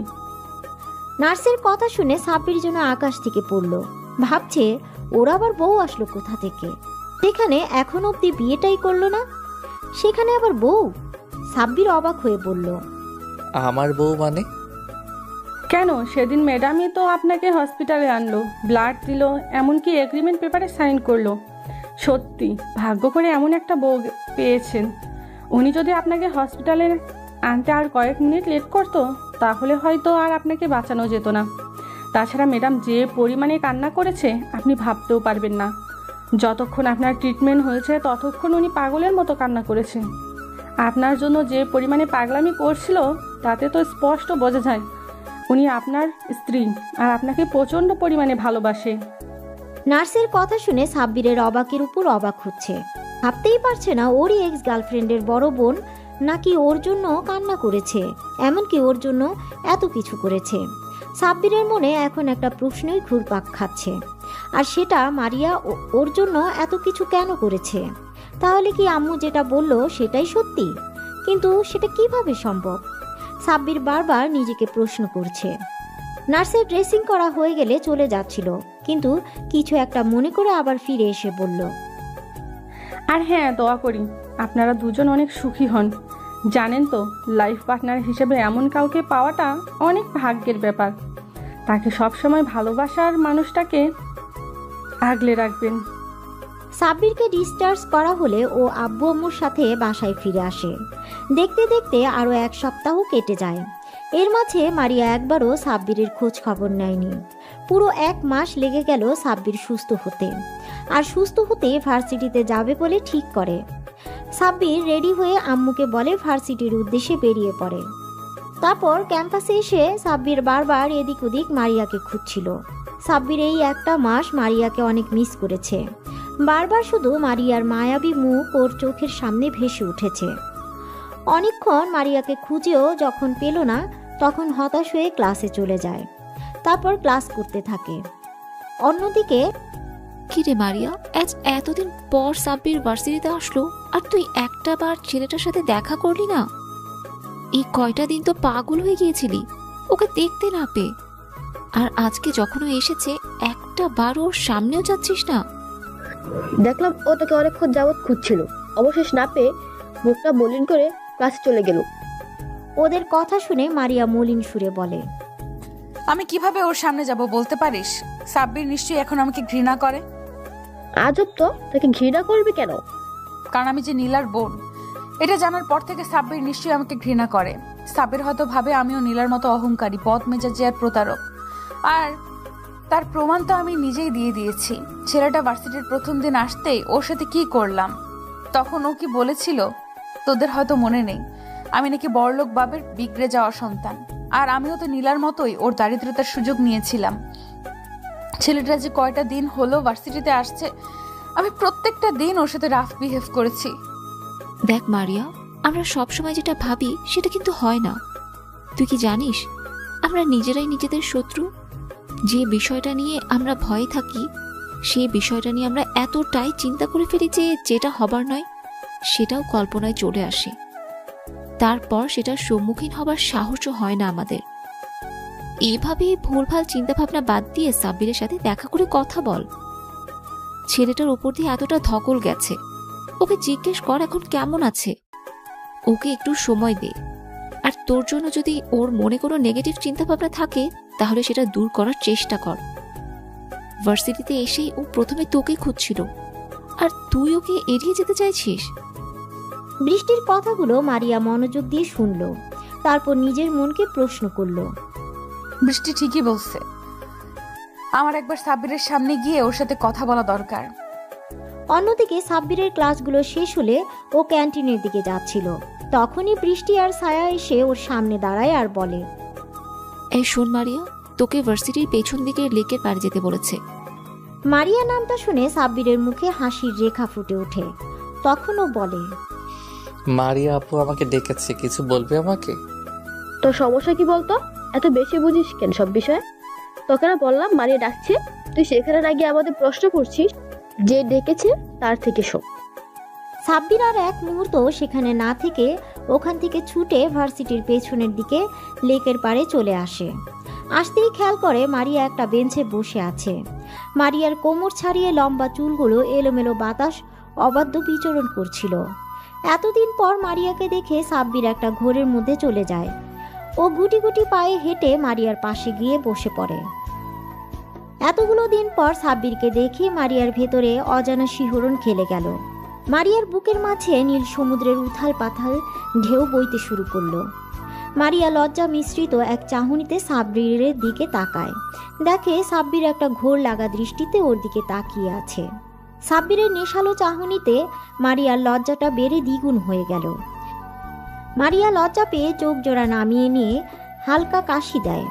নার্সের কথা শুনে সাব্বির যেন আকাশ থেকে পড়ল। ভাবছে ওর আবার বউ আসলো কোথা থেকে, সেখানে এখন অবধি বিয়েটাই করলো না, সেখানে আবার বউ। সাব্বির অবাক হয়ে বলল,
আমার বউ মানে?
কেন, সেদিন ম্যাডামই তো আপনাকে হসপিটালে আনলো, ব্লাড দিল, এমনকি এগ্রিমেন্ট পেপারে সাইন করলো। সত্যি ভাগ্য করে এমন একটা বউ পেয়েছেন। উনি যদি আপনাকে হসপিটালে আনতে আর কয়েক মিনিট লেট করতো, তাহলে হয়তো আর আপনাকে বাঁচানো যেত না। তাছাড়া ম্যাডাম যে পরিমাণে কান্না করেছে আপনি ভাবতেও পারবেন না। যতক্ষণ আপনার ট্রিটমেন্ট হয়েছে ততক্ষণ উনি পাগলের মতো কান্না করেছে। আপনার জন্য যে পরিমাণে পাগলামি করছিল তাতে তো স্পষ্ট বোঝা যায় উনি আপনার স্ত্রী আর আপনাকে প্রচণ্ড পরিমাণে ভালোবাসে।
নার্সের কথা শুনে সাব্বিরের অবাকের উপর অবাক হচ্ছে। ভাবতেই পারছে না ওরই এক্স গার্লফ্রেন্ডের বড় বোন নাকি ওর জন্য কান্না করেছে, এমনকি ওর জন্য এত কিছু করেছে। সাব্বিরের মনে এখন একটা প্রশ্নই ঘুরপাক খাচ্ছে, আর সেটা মারিয়া ওর জন্য এত কিছু কেন করেছে। তাহলে কি আম্মু যেটা বলল সেটাই সত্যি? কিন্তু সেটা কিভাবে সম্ভব? সাব্বির বারবার নিজেকে প্রশ্ন করছে। নার্সের ড্রেসিং করা হয়ে গেলে চলে যাচ্ছিল, কিন্তু কিছু একটা মনে করে আবার ফিরে এসে বলল,
আর হ্যাঁ, দোয়া করি আপনারা দুজন অনেক সুখী হন। জানেন তো, লাইফ পার্টনার হিসেবে এমন কাউকে পাওয়াটা অনেক ভাগ্যের ব্যাপার। তাকে সবসময় ভালোবাসার মানুষটাকে আগলে রাখবেন।
সাব্বিরকে ডিসচার্জ করা হলে ও আব্বু আম্মুর সাথে বাসায় ফিরে আসে। দেখতে দেখতে আরও 1 সপ্তাহ কেটে যায়। এর মাঝে মারিয়া একবারও সাব্বিরের খোঁজ খবর নেয়নি। পুরো 1 মাস লেগে গেল সাব্বির সুস্থ হতে। আর সুস্থ হতে ভার্সিটিতে যাবে বলে ঠিক করে। সাব্বির রেডি হয়ে আম্মুকে বলে ভার্সিটির উদ্দেশ্যে বেরিয়ে পড়ে। তারপর ক্যাম্পাসে এসে সাব্বির বারবার এদিক ওদিক মারিয়াকে খুঁজছিল। সাব্বির এই 1টা মাস মারিয়াকে অনেক মিস করেছে। বারবার শুধু মারিয়ার মায়াবী মুখ ওর চোখের সামনে ভেসে উঠেছে। অনেকক্ষণ মারিয়াকে খুঁজেও যখন পেল না, তখন হতাশ হয়ে ক্লাসে চলে যায়। তারপর ক্লাস করতে থাকে। অন্যদিকে
কি রে মারিয়া, আজ এতদিন পর সাব্বির ভার্সিটিতে আসলো আর তুই একটা বার ছেলেটার সাথে দেখা করলি না? এই কয়টা দিন তো পাগল হয়ে গিয়েছিলি ওকে দেখতে না পেয়ে, আর আজকে যখন ও এসেছে একটা বার ওর সামনেও যাচ্ছিস না।
দেখলাম ও তোকে অনেকক্ষণ যাবৎ খুঁজছিল, অবশেষ না পেয়ে মুখটা মলিন করে ক্লাসে চলে গেল।
ওদের কথা শুনে মারিয়া মলিন সুরে বলে,
আমি কিভাবে ওর সামনে যাব বলতে পারিস? সাব্বির নিশ্চয়ই এখন আমাকে ঘৃণা করে।
আজব তো, তাকে ঘৃণা করবি কেন?
কারণ আমি যে নীলার বোন, এটা জানার পর থেকে সাব্বির নিশ্চয়ই আমাকে ঘৃণা করে। সাব্বির হয়তো ভাবে আমিও নীলার মতো অহংকারী, বদমেজাজি আর প্রতারক। আর তার প্রমাণ তো আমি নিজেই দিয়ে দিয়েছি। ছেলেটা ভার্সিটির প্রথম দিন আসতেই ওর সাথে কি করলাম, তখন ও কি বলেছিল তোদের হয়তো মনে নেই, আমি নাকি বড়লোক বাবের বিগড়ে যাওয়া সন্তান। আর আমিও তো নীলার মতোই ওর দারিদ্রতার সুযোগ নিয়েছিলাম। ছেলেটা যে কয়টা দিন হলো ভার্সিটিতে আসছে, আমি প্রত্যেকটা দিন ওর সাথে রাফ বিহেভ করেছি।
দেখ মারিয়া, আমরা সবসময় যেটা ভাবি সেটা কিন্তু হয় না। তুই কি জানিস আমরা নিজেরাই নিজেদের শত্রু? যে বিষয়টা নিয়ে আমরা ভয়ে থাকি সেই বিষয়টা নিয়ে আমরা এতটাই চিন্তা করে ফেলি যে যেটা হবার নয় সেটাও কল্পনায় চলে আসে। তারপর সেটার সম্মুখীন হবার সাহসও হয় না আমাদের। এভাবে ভুলভাল চিন্তাভাবনা বাদ দিয়ে সাব্বিরের সাথে দেখা করে কথা বল। ছেলেটার উপর দিয়ে এতটা ধকল গেছে, ওকে জিজ্ঞেস কর এখন কেমন আছে। ওকে একটু সময় দে। আর তোর জন্য যদি ওর মনে কোনো নেগেটিভ চিন্তাভাবনা থাকে তাহলে সেটা দূর করার চেষ্টা কর। ভার্সিটিতে এসেই ও প্রথমে তোকে খুঁজছিল, আর তুই ওকে এড়িয়ে যেতে চাইছিস।
বৃষ্টির কথাগুলো মারিয়া মনোযোগ দিয়ে শুনল। তারপর নিজের মনকে প্রশ্ন করল,
বৃষ্টি ঠিকই বলছে, আমার একবার সাব্বিরের সামনে গিয়ে ওর সাথে কথা বলা দরকার।
অন্যদিকে সাব্বিরের ক্লাসগুলো শেষ হলে ও ক্যান্টিনের দিকে যাচ্ছিল। তখনই বৃষ্টি আর ছায়া এসে ওর সামনে দাঁড়ায় আর বলে,
এই শোন মারিয়া, তোকে ভার্সিটির পেছন দিকে লেকের পাড়ে যেতে বলেছে।
মারিয়া নামটা শুনে সাব্বিরের মুখে হাসির রেখা ফুটে ওঠে। তখন ও বলে,
মারিয়া আপু আমাকে ডেকেছে, কিছু বলবে আমাকে?
তোর সমস্যা কি বলতো? এত বেশি বুঝিস কেন সব বিষয়ে? তোকে না বললাম মারিয়া ডাকছে, তুই সেখানে না গিয়ে আমাদের প্রশ্ন করছিস। যে ডেকেছে তার থেকে শোন।
সাব্বির আর এক মুহূর্ত সেখানে না থেকে ওখান থেকে ছুটে ভার্সিটির পেছনের দিকে লেকের পাড়ে চলে আসে। আসতেই খেয়াল করে মারিয়া একটা বেঞ্চে বসে আছে। মারিয়ার কোমর ছাড়িয়ে লম্বা চুলগুলো এলোমেলো বাতাস অবাধ্য বিচরণ করছিল। এতদিন পর মারিয়াকে দেখে সাব্বির একটা ঘোরের মধ্যে চলে যায়। ও গুটি গুটি পায়ে হেঁটে মারিয়ার পাশে গিয়ে বসে পড়ে। এতগুলো দিন পর সাব্বিরকে দেখে মারিয়ার ভেতরে অজানা শিহরণ খেলে গেল। মারিয়ার বুকের মাঝে নীল সমুদ্রের উথাল পাথাল ঢেউ বইতে শুরু করলো। মারিয়া লজ্জা মিশ্রিত এক চাহনিতে সাব্বিরের দিকে তাকায়। দেখে সাব্বির একটা ঘোর লাগা দৃষ্টিতে ওর দিকে তাকিয়ে আছে। সাব্বিরের নেশালো চাহনিতে মারিয়ার লজ্জাটা বেড়ে দ্বিগুণ হয়ে গেল। মারিয়া লজ্জা পেয়ে চোখ জোড়া নামিয়ে নিয়ে হালকা কাশি দেয়।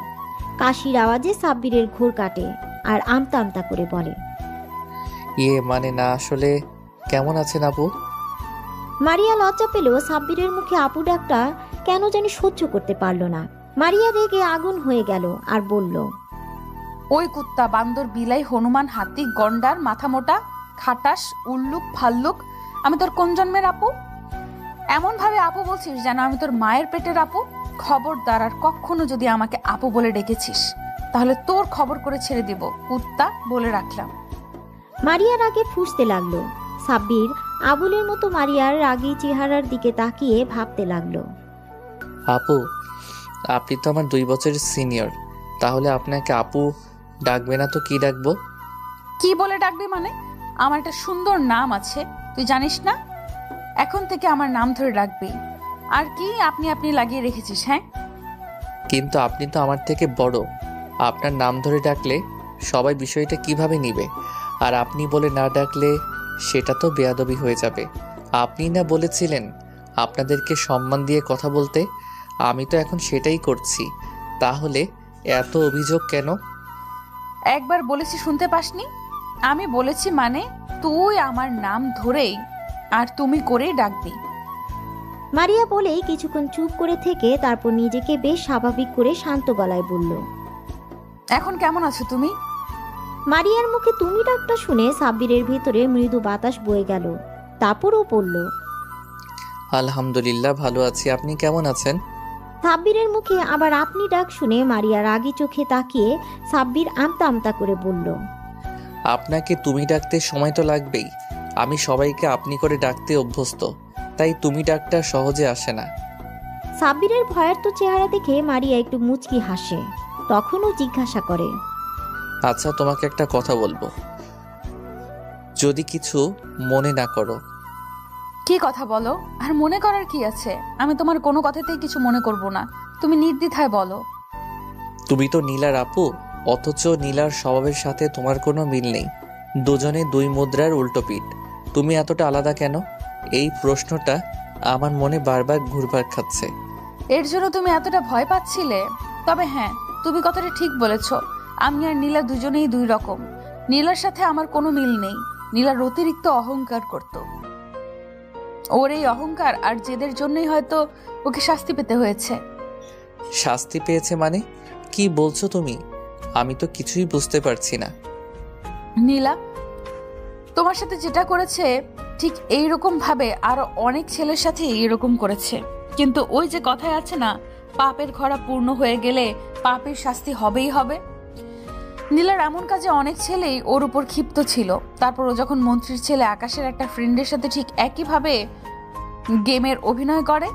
কাশির আওয়াজে সাব্বিরের ঘোর কাটে আর আমতা আমতা করে বলে,
মানে না, আসলে কেমন আছেন আপু?
মারিয়া লজ্জা পেলেও সাব্বিরের মুখে আপু ডাকটা কেন জানি সহ্য করতে পারল না। মারিয়া রেগে আগুন হয়ে গেল আর বলল,
ওই কুত্তা, বান্দর, বিলাই, হনুমান, হাতি, গন্ডার, মাথা মোটা, খাটাস, উল্লুক, ফাল্লুক, আমি তোর কোন জন্মের আপু? এমন ভাবে আপু বলছিস যেন আমি তোর মায়ের পেটের আপু। খবরদার, আর কখনো যদি আমাকে আপু বলে ডেকেছিস তাহলে তোর খবর করে ছেড়ে দিব, কুত্তা, বলে রাখলাম।
মারিয়ার আগে ফুঁসতে লাগলো। সাব্বির আবুলের মতো মারিয়ার রাগী চেহারার দিকে তাকিয়ে ভাবতে লাগলো,
আপু, আপনি তো আমার 2 বছরের সিনিয়র, তাহলে আপনাকে আপু ডাকবে না তো কি ডাকবো?
কি বলে ডাকবি মানে? আমার একটা সুন্দর নাম আছে, তুই জানিস না? এখন থেকে আমার নাম ধরে ডাকবি। আর কি আপনি আপনি লাগিয়ে রেখেছিস? হ্যাঁ,
কিন্তু আপনি তো আমার থেকে বড়, আপনার নাম ধরে ডাকলে সবাই বিষয়টা কিভাবে নিবে? আর আপনি বলে না ডাকলে সেটা তো বেয়াদবি হয়ে যাবে। আপনি না বলেছিলেন আপনাদেরকে সম্মান দিয়ে কথা বলতে, আমি তো এখন সেটাই করছি। তাহলে এত অভিযোগ কেন?
একবার বলেছি শুনতে পাসনি? আমি বলেছি মানে তুই আমার নাম ধরেই আর তুমি করেই ডাকবি।
মারিয়া বলেই কিছুক্ষণ চুপ করে থেকে তারপর নিজেকে বেশ স্বাভাবিক করে শান্ত গলায় বলল।
এখন কেমন আছো তুমি?
মারিয়ার মুখে তুমি ডাকটা শুনে সাব্বিরের ভেতরে মৃদু বাতাস বয়ে গেল। তারপরও বলল,
আলহামদুলিল্লাহ ভালো আছি, আপনি কেমন আছেন?
সাব্বিরের মুখে আবার আপনি ডাক শুনে মারিয়া রাগী চোখে তাকিয়ে সাব্বির আমতা আমতা করে বলল,
আপনাকে তুমি ডাকতে সময় তো লাগবেই। আমি সবাইকে আপনি করে ডাকতে অভ্যস্ত, তাই তুমি ডাকটা সহজে আসে না।
সাব্বিরের ভয়ার্ত চেহারা দেখে মারিয়া একটু মুচকি হাসে। তখনও জিজ্ঞাসা করে,
আচ্ছা, তোমাকে একটা কথা বলবো, যদি কিছু মনে না করো।
কি কথা বলো? আর মনে করার কি আছে? আমি তোমার কোনো কথাতেই কিছু মনে করব না, তুমি নির্দ্বিধায় বলো।
তুমি তো নীলার আপু, অথচ নীলার স্বভাবের সাথে তোমার কোনো মিল নেই। দুজনে দুই মুদ্রার উল্টো পিঠ। তুমি এতটা আলাদা কেন? এই প্রশ্নটা আমার মনে বারবার ঘুরপাক খাচ্ছে।
এর জন্য তুমি এতটা ভয় পাচ্ছিলে? তবে হ্যাঁ, তুমি কথাটা ঠিক বলেছ। আমি আর নীলা দুজনেই দুই রকম। নীলার সাথে আমার কোনো মিল নেই। নীলার অতিরিক্ত অহংকার করত। ওর এই অহংকার আর জেদের জন্যই হয়তো ওকে শাস্তি পেতে হয়েছে।
শাস্তি পেয়েছে মানে? কি বলছো তুমি? আমি তো কিছুই বুঝতে পারছি না।
নীলা তোমার সাথে যেটা করেছে ঠিক এইরকম ভাবে আরো অনেক ছেলের সাথে এইরকম করেছে। কিন্তু ওই যে কথায় আছে না, পাপের ঘড়া পূর্ণ হয়ে গেলে পাপের শাস্তি হবেই হবে। নীলার এমন কাজে অনেক ছেলেই ওর উপর ক্ষিপ্ত ছিল। তারপর ও যখন মন্ত্রীর ছেলে আকাশের একটা ফ্রেন্ডের সাথে ঠিক একইভাবে গেমের অভিনয় করে,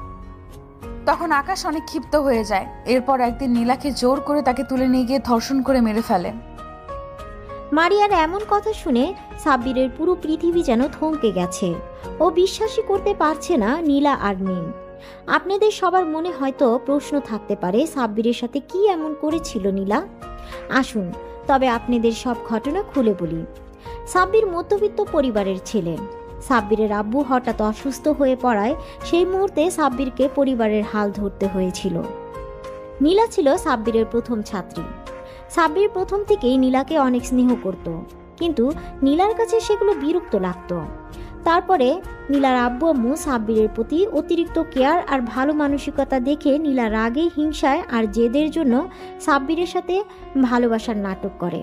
তখন আকাশ অনেক ক্ষিপ্ত হয়ে যায়। এরপর একদিন নীলাকে জোর করে তাকে তুলে নিয়ে গিয়ে ধর্ষণ করে মেরে ফেলে।
মারিয়ার এমন কথা শুনে সাব্বিরের পুরো পৃথিবী যেন থমকে গেছে। ও বিশ্বাসই করতে পারছে না নীলা আর নেই। আপনাদের সবার মনে হয়তো প্রশ্ন থাকতে পারে, সাব্বিরের সাথে কি এমন করেছিল নীলা? আসুন তবে আপনাদের সব ঘটনা খুলে বলি। সাব্বির মধ্যবিত্ত পরিবারের ছেলে। সাব্বিরের আব্বু হঠাৎ অসুস্থ হয়ে পড়ায় সেই মুহূর্তে সাব্বিরকে পরিবারের হাল ধরতে হয়েছিল। নীলা ছিল সাব্বিরের প্রথম ছাত্রী। সাব্বির প্রথম থেকেই নীলাকে অনেক স্নেহ করত, কিন্তু নীলার কাছে সেগুলো বিরক্ত লাগত। তারপরে নীলার আব্বু আম্মু সাব্বিরের প্রতি অতিরিক্ত কেয়ার আর ভালো মানসিকতা দেখে নীলা রাগে, হিংসায় আর জেদের জন্য সাব্বিরের সাথে ভালোবাসার নাটক করে।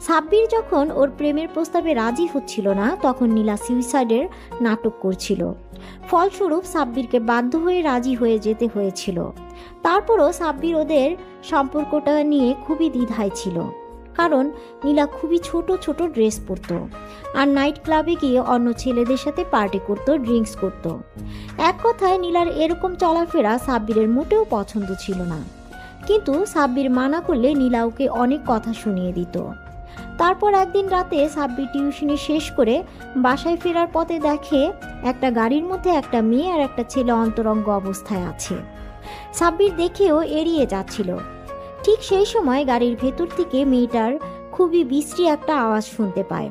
সাব্বির যখন ওর প্রেমের প্রস্তাবে রাজি হচ্ছিল না, তখন নীলা সুইসাইডের নাটক করছিল। ফলস্বরূপ সাব্বিরকে বাধ্য হয়ে রাজি হয়ে যেতে হয়েছিল। তারপরও সাব্বির ওদের সম্পর্কটা নিয়ে খুবই দ্বিধায় ছিল, কারণ নীলা খুবই ছোট ছোট ড্রেস পরতো আর নাইট ক্লাবে গিয়ে অন্য ছেলেদের সাথে পার্টি করতো, ড্রিঙ্কস করতো। এক কথায় নীলার এরকম চলাফেরা সাব্বিরের মোটেও পছন্দ ছিল না। কিন্তু সাব্বির মানা করলে নীলা ওকে অনেক কথা শুনিয়ে দিত। তারপর একদিন রাতে সাব্বির টিউশনি শেষ করে বাসায় ফেরার পথে দেখে একটা গাড়ির মধ্যে একটা মেয়ে আর একটা ছেলে অন্তরঙ্গ অবস্থায় আছে। সাব্বির দেখেও এড়িয়ে যাচ্ছিল। ঠিক সেই সময় গাড়ির ভেতর থেকে মেয়েটার খুবই বিশ্রী একটা আওয়াজ শুনতে পায়।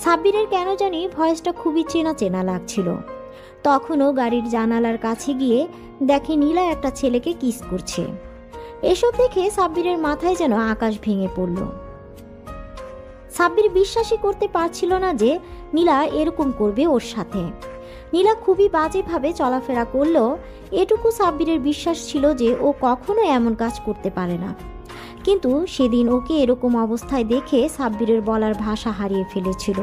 সাব্বিরের কেন জানি ভয়েসটা খুবই চেনা চেনা লাগছিল। তখনও গাড়ির জানালার কাছে গিয়ে দেখে নীলা একটা ছেলেকে কিস করছে। এসব দেখে সাব্বিরের মাথায় যেন আকাশ ভেঙে পড়ল। সাব্বির বিশ্বাসই করতে পারছিল না যে নীলা এরকম করবে ওর সাথে। নীলা খুবই বাজেভাবে চলাফেরা করলেও এটুকু সাব্বিরের বিশ্বাস ছিল যে ও কখনো এমন কাজ করতে পারে না। কিন্তু সেদিন ওকে এরকম অবস্থায় দেখে সাব্বিরের বলার ভাষা হারিয়ে ফেলেছিল।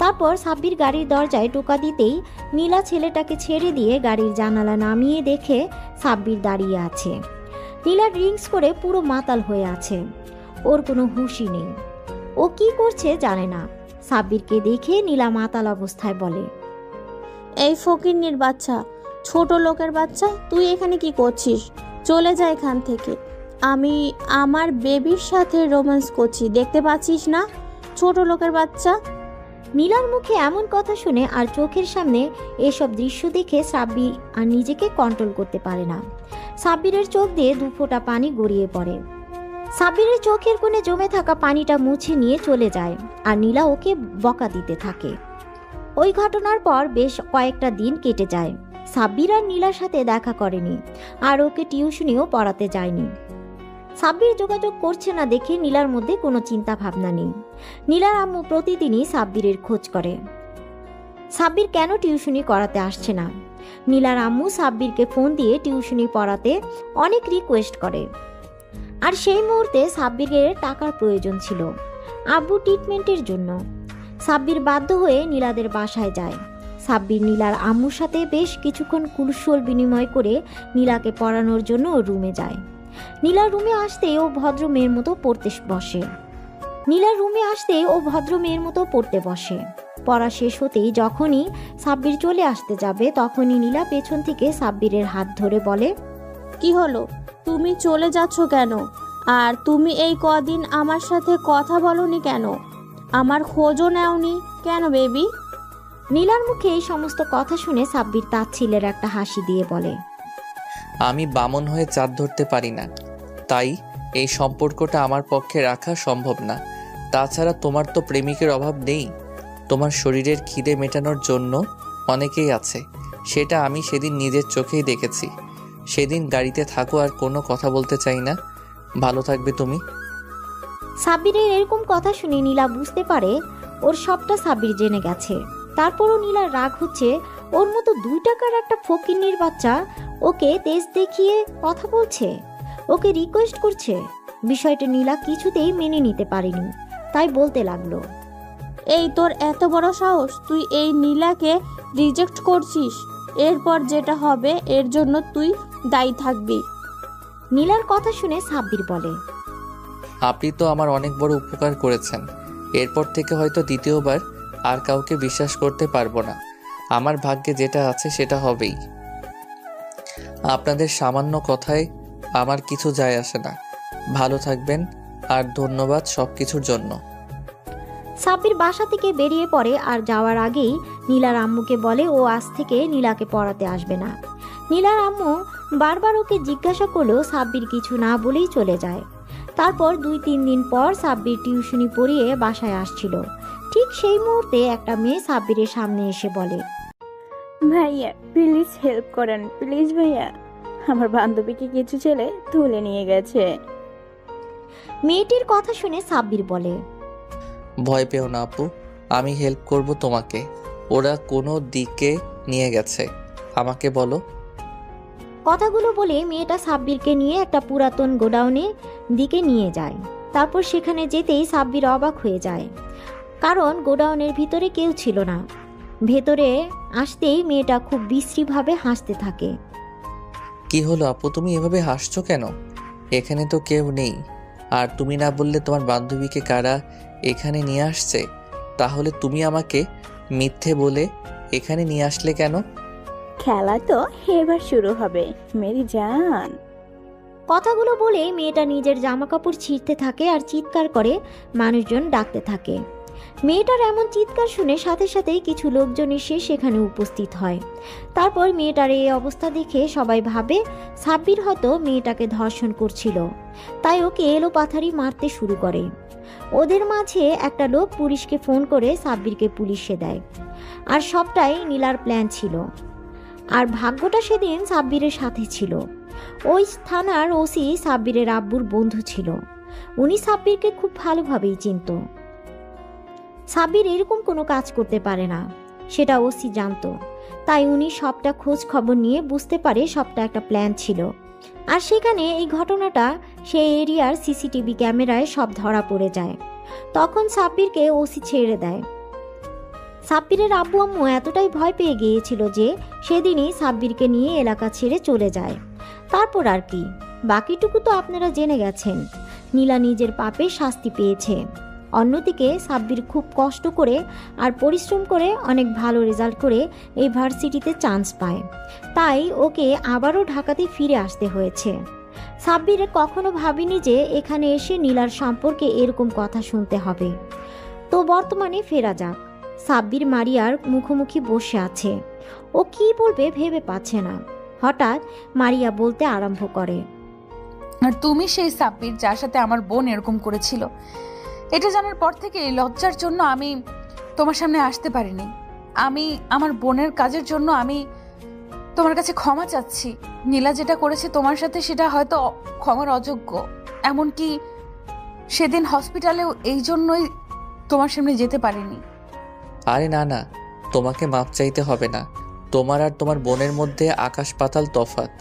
তারপর সাব্বির গাড়ির দরজায় টোকা দিতেই নীলা ছেলেটাকে ছেড়ে দিয়ে গাড়ির জানালা নামিয়ে দেখে সাব্বির দাঁড়িয়ে আছে। নীলা ড্রিঙ্কস করে পুরো মাতাল হয়ে আছে, ওর কোনো হুঁশই নেই। ও কি করছে জানে না। সাব্বিরকে দেখে নীলা মাতাল অবস্থায় বলে,
এই ফকিন্নির বাচ্চা, ছোট লোকের বাচ্চা, তুই এখানে কি করছিস? চলে যা এখান থেকে। আমি আমার বেবির সাথে রোম্যান্স করছি, দেখতে পাচ্ছিস না? ছোট লোকের বাচ্চা।
নীলার মুখে এমন কথা শুনে আর চোখের সামনে এসব দৃশ্য দেখে সাব্বির আর নিজেকে কন্ট্রোল করতে পারে না। সাব্বিরের চোখ দিয়ে দু ফোঁটা পানি গড়িয়ে পড়ে। সাব্বিরের চোখের কোণে জমে থাকা পানিটা মুছে নিয়ে চলে যায় আর নীলা ওকে বকা দিতে থাকে। ওই ঘটনার পর বেশ কয়েকটা দিন কেটে যায়। সাব্বির আর নীলার সাথে দেখা করেনি আর ওকে টিউশনিও পড়াতে যায়নি। সাব্বির যোগাযোগ করছে না দেখে নীলার মধ্যে কোনো চিন্তা ভাবনা নেই। নীলার আম্মু প্রতিদিনই সাব্বিরের খোঁজ করে সাব্বির কেন টিউশনি করাতে আসছে না। নীলার আম্মু সাব্বিরকে ফোন দিয়ে টিউশনি পড়াতে অনেক রিকোয়েস্ট করে। আর সেই মুহূর্তে সাব্বিরের টাকার প্রয়োজন ছিল আব্বু ট্রিটমেন্টের জন্য। সাব্বির বাধ্য হয়ে নীলাদের বাসায় যায়। সাব্বির নীলার আম্মুর সাথে বেশ কিছুক্ষণ কুশল বিনিময় করে নীলাকে পড়ানোর জন্য ওর রুমে যায়। নীলার রুমে আসতে ও ভদ্র মেয়ের মতো পড়তে বসে। পড়া শেষ হতেই যখনই সাব্বির চলে আসতে যাবে তখনই নীলা পেছন থেকে সাব্বিরের হাত ধরে বলে,
কি হলো, তুমি চলে যাচ্ছ কেন? আর তুমি এই কদিন আমার সাথে কথা বলনি কেন? আমার খোঁজও নেওনি কেন বেবি?
নীলার মুখে এই সমস্ত কথা শুনে সাব্বির তাচ্ছিলের একটা হাসি দিয়ে বলে,
আমি বামন হয়ে চাঁদ ধরতে পারি না, তাই এই সম্পর্কটা আমার পক্ষে রাখা সম্ভব না। তাছাড়া তোমার তো প্রেমিকের অভাব নেই। তোমার শরীরের খিদে মেটানোর জন্য অনেকেই আছে, সেটা আমি সেদিন নিজের চোখেই দেখেছি। সেদিন গাড়িতে থাকো আর কোনো কথা বলতে চাই না। ভালো থাকবে তুমি।
সাব্বিরের এরকম কথা শুনে নীলা বুঝতে পারে ওর সবটা সাব্বির জেনে গেছে। তারপরও নীলার রাগ হচ্ছে, ওর মতো 2 টাকার একটা ফকিন্নির বাচ্চা ওকে তেজ দেখিয়ে কথা বলছে, ওকে রিকোয়েস্ট করছে। বিষয়টা নীলা কিছুতেই মেনে নিতে পারেনি, তাই বলতে লাগলো,
এই তোর এত বড় সাহস, তুই এই নীলাকে রিজেক্ট করছিস। এরপর যেটা হবে এর জন্য তুই দায়ী থাকবি।
নীলার কথা শুনে সাব্বির বলে,
আপনি তো আমার অনেক বড় উপকার করেছেন। এরপর থেকে হয়তো দ্বিতীয়বার আর কাউকে বিশ্বাস করতে পারবো না। আমার ভাগ্যে যেটা আছে সেটা হবেই। আপনাদের সামান্য কথায় আমার কিছু যায় আসে না। ভালো থাকবেন আর ধন্যবাদ সব কিছুর জন্য।
সাব্বির বাসা থেকে বেরিয়ে পড়ে আর যাওয়ার আগেই নীলার আম্মুকে বলে ও আজ থেকে নীলাকে পড়াতে আসবে না। নীলার আম্মু বারবার ওকে জিজ্ঞাসা করলেও সাব্বির কিছু না বলেই চলে যায়। তারপর 2-3 দিন পর সাব্বির টিউশনি পড়িয়ে বাসায় আসছিল। ঠিক সেই মুহূর্তে একটা মেয়ে সাব্বিরের সামনে এসে বলে,
ভাইয়া প্লিজ হেল্প করেন, প্লিজ ভাইয়া, আমার বান্ধবীকে কিছু ছেলে তুলে নিয়ে গেছে।
মেয়েটির কথা শুনে সাব্বির বলে,
ভয় পেও না আপু, আমি হেল্প করব তোমাকে। ওরা কোনো দিকে নিয়ে গেছে, আমাকে বলো।
কথাগুলো বলে মেয়েটা সাব্বিরকে নিয়ে একটা পুরাতন গোডাউনের দিকে নিয়ে যায়। তারপর সেখানে যেতেই সাব্বির অবাক হয়ে যায়, কারণ গোডাউনের ভিতরে কেউ ছিল না। ভেতরে আসতেই মেয়েটা খুব বিশ্রীভাবে হাসতে থাকে।
কি হলো আপু, তুমি এভাবে হাসছো কেন? এখানে তো কেউ নেই। আর তুমি না বললে তোমার বান্ধবীকে কারা এখানে নিয়ে আসছে? তাহলে তুমি আমাকে মিথ্যে বলে এখানে নিয়ে আসলে কেন?
খেলা তো এবার শুরু হবে মেরি জান।
কথাগুলো বলে মেয়েটা নিজের জামা কাপড় ছিঁড়তে থাকে আর চিৎকার করে মানুষজন ডাকতে থাকে। মেয়েটার এমন চিৎকার শুনে সাথে সাথেই কিছু লোকজন এসে সেখানে উপস্থিত হয়। তারপর মেয়েটার এই অবস্থা দেখে সবাই ভাবে সাব্বির হয়তো মেয়েটাকে ধর্ষণ করছিল, তাই ওকে এলোপাথারি মারতে শুরু করে। ওদের মাঝে একটা লোক পুলিশকে ফোন করে সাব্বিরকে পুলিশে দেয়। আর সবটাই নীলার প্ল্যান ছিল। আর ভাগ্যটা সেদিন সাব্বিরের সাথে ছিল। ওই থানার ওসি সাব্বিরের আব্বুর বন্ধু ছিল। উনি সাব্বিরকে খুব ভালোভাবেই চিনত। সাব্বির এরকম কোনো কাজ করতে পারে না, সেটা ওসি জানতো। তাই উনি সবটা খোঁজ খবর নিয়ে বুঝতে পারে সবটা একটা প্ল্যান ছিল। আর সেখানে এই ঘটনাটা সেই এরিয়ার সিসিটিভি ক্যামেরায় সব ধরা পড়ে যায়। তখন সাব্বিরকে ওসি ছেড়ে দেয়। সাব্বিরের আব্বু আম্মু এতটাই ভয় পেয়ে গিয়েছিল যে সেদিনই সাব্বিরকে নিয়ে এলাকা ছেড়ে চলে যায়। তারপর আর কি, বাকিটুকু তো আপনারা জেনে গেছেন। নীলা নিজের পাপে শাস্তি পেয়েছে। অন্যদিকে সাব্বির খুব কষ্ট করে আর পরিশ্রম করে অনেক ভালো রেজাল্ট করে এই ভার্সিটিতে চান্স পায়, তাই ওকে আবারও ঢাকাতে ফিরে আসতে হয়েছে। সাব্বির কখনো ভাবেনি যে এখানে এসে নীলার সম্পর্কে এরকম কথা শুনতে হবে। তো বর্তমানে ফেরা যাক। সাব্বির মারিয়ার মুখোমুখি বসে আছে। ও কি বলবে ভেবে পাচ্ছে না। হঠাৎ মারিয়া বলতে আরম্ভ করে,
আর তুমি সেই সাব্বির যার সাথে আমার বোন এরকম করেছিল। এটা জানার পর থেকে এই লজ্জার জন্য আমি তোমার সামনে আসতে পারিনি। আমি আমার বোনের কাজের জন্য আমি তোমার কাছে ক্ষমা চাচ্ছি। নীলা যেটা করেছে তোমার সাথে সেটা হয়তো ক্ষমার অযোগ্য। এমনকি সেদিন হসপিটালেও এই জন্যই তোমার সামনে যেতে পারিনি।
আরে না না, তোমাকে মাপ চাইতে হবে না। তোমার আর তোমার বোনের মধ্যে আকাশ পাতাল তফাৎ।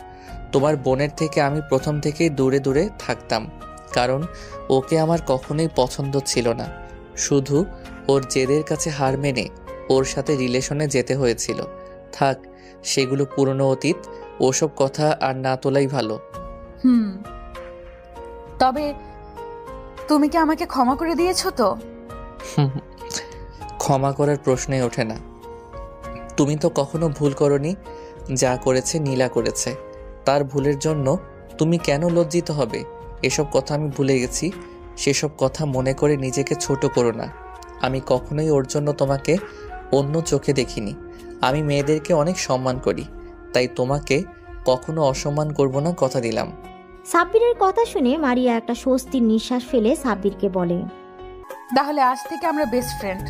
তোমার বোনের থেকে আমি প্রথম থেকেই দূরে দূরে থাকতাম, কারণ ওকে আমার কখনোই পছন্দ ছিল না। শুধু ওর জেদের কাছে হার মেনে ওর সাথে রিলেশনে যেতে হয়েছিল। থাক, সেগুলো পুরনো অতীত। ওসব কথা আর না তোলাই ভালো।
তবে তুমি কি আমাকে ক্ষমা করে দিয়েছো তো?
ক্ষমা করার প্রশ্নই ওঠে না। তুমি তো কখনো ভুল করনি। যা করেছে নীলা করেছে, তার ভুলের জন্য তুমি কেন লজ্জিত হবে? এসব কথা আমি ভুলে গেছি। সেসব কথা মনে করে নিজেকে ছোট করো না। আমি কখনোই ওর জন্য তোমাকে অন্য চোখে দেখিনি। আমি মেয়েদেরকে অনেক সম্মান করি, তাই তোমাকে কখনো অসম্মান করব না, কথা দিলাম।
সাব্বিরের কথা শুনে মারিয়া একটা স্বস্তির নিঃশ্বাস ফেলে সাব্বিরকে বলে,
তাহলে আজ থেকে আমরা বেস্ট ফ্রেন্ড।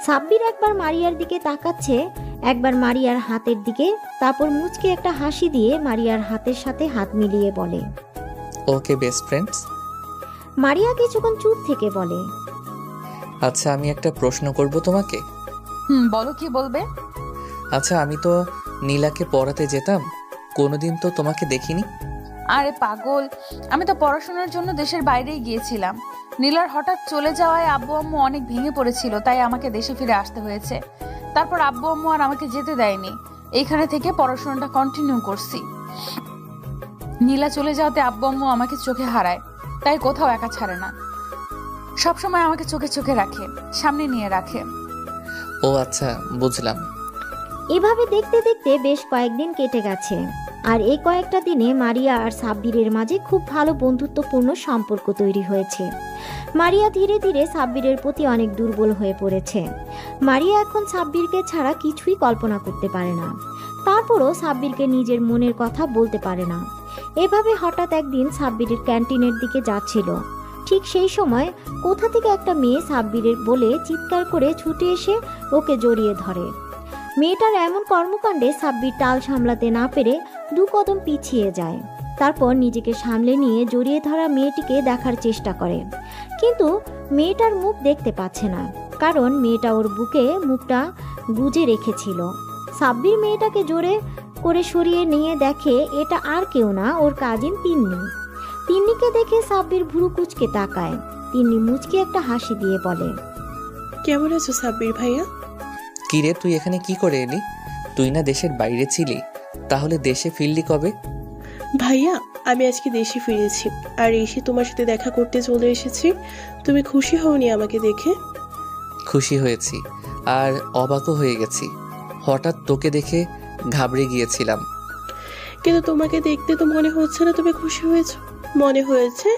সাব্বির একবার মারিয়ার দিকে তাকাচ্ছে, একবার মারিয়ার হাতের দিকে, তারপর মুচকে একটা হাসি দিয়ে মারিয়ার হাতের সাথে হাত মিলিয়ে বলে,
ওকে বেস্ট ফ্রেন্ডস।
মারিয়া কিছুক্ষণ চুপ থেকে বলে,
আচ্ছা, আমি একটা প্রশ্ন করব তোমাকে।
বলো, কি বলবে?
আচ্ছা, আমি তো নীলাকে পড়াতে যেতাম, কোনোদিন তো তোমাকে দেখিনি।
আরে পাগল, আমি তো পড়াশোনার জন্য দেশের বাইরেই গিয়েছিলাম। নীলার হঠাৎ চলে যাওয়ায় আব্বু আম্মু অনেক ভেঙে পড়েছিল, তাই আমাকে দেশে ফিরে আসতে হয়েছে। তারপর আব্বু আম্মু আর আমাকে যেতে দেয়নি। এইখানে থেকে পড়াশোনাটা কন্টিনিউ করছি। নীলা চলে যাওয়াতে আব্বু আম্মু আমাকে চোখে হারায়, তাই কোথাও একা ছাড়ে না। সবসময় আমাকে চোখে চোখে রাখে, সামনে নিয়ে রাখে।
ও আচ্ছা, বুঝলাম।
এভাবে দেখতে দেখতে বেশ কয়েকদিন কেটে গেছে। আর এই কয়েকটা দিনে মারিয়া আর সাব্বিরের মাঝে খুব ভালো বন্ধুত্বপূর্ণ সম্পর্ক তৈরি হয়েছে। মারিয়া ধীরে ধীরে সাব্বিরের প্রতি অনেক দুর্বল হয়ে পড়েছে। মারিয়া এখন সাব্বিরকে ছাড়া কিছুই কল্পনা করতে পারে না। তারপরও সাব্বিরকে নিজের মনের কথা বলতে পারে না। এভাবে হঠাৎ একদিন সাব্বিরের ক্যান্টিনের দিকে যাচ্ছিল। ঠিক সেই সময় কোথা থেকে একটা মেয়ে সাব্বিরের বলে চিৎকার করে ছুটে এসে ওকে জড়িয়ে ধরে। মেয়েটার এমন কর্মকাণ্ডে সাব্বির টাল সামলাতে না পেরে 2 কদম পিছিয়ে যায়। তারপর নিজেকে সামলে নিয়ে জড়িয়ে ধরা মেয়েটিকে দেখার চেষ্টা করে, কিন্তু মেয়েটার মুখ দেখতে পাচ্ছে না, কারণ মেয়েটা ওর বুকে মুখটা গুজে রেখেছিল। সাব্বির মেয়েটাকে জোরে করে সরিয়ে নিয়ে দেখে এটা আর কেউ না, ওর কাজিন তিন্নি। তিন্নিকে দেখে সাব্বির ভুরু কুচকে তাকায়। তিন্নি মুচকে একটা হাসি দিয়ে বলে,
কেমন আছো সাব্বির ভাইয়া?
কিরে, তুই এখানে কি করে এলি? তুই না দেশের বাইরে ছিলি, তাহলে দেশে ফিরলি কবে?
ভাইয়া, আমি আজকে দেশে ফিরেছি, আর এসে তোমার সাথে দেখা করতে চলে এসেছি। তুমি খুশি হওনি আমাকে দেখে?
খুশি হয়েছি, আর অবাকও হয়ে গেছি। হঠাৎ তোকে দেখে ঘাবড়ে গিয়েছিলাম।
কিন্তু তোমাকে দেখতে তো মনে হচ্ছে না তুমি খুশি হয়েছো। মনে হয়েছে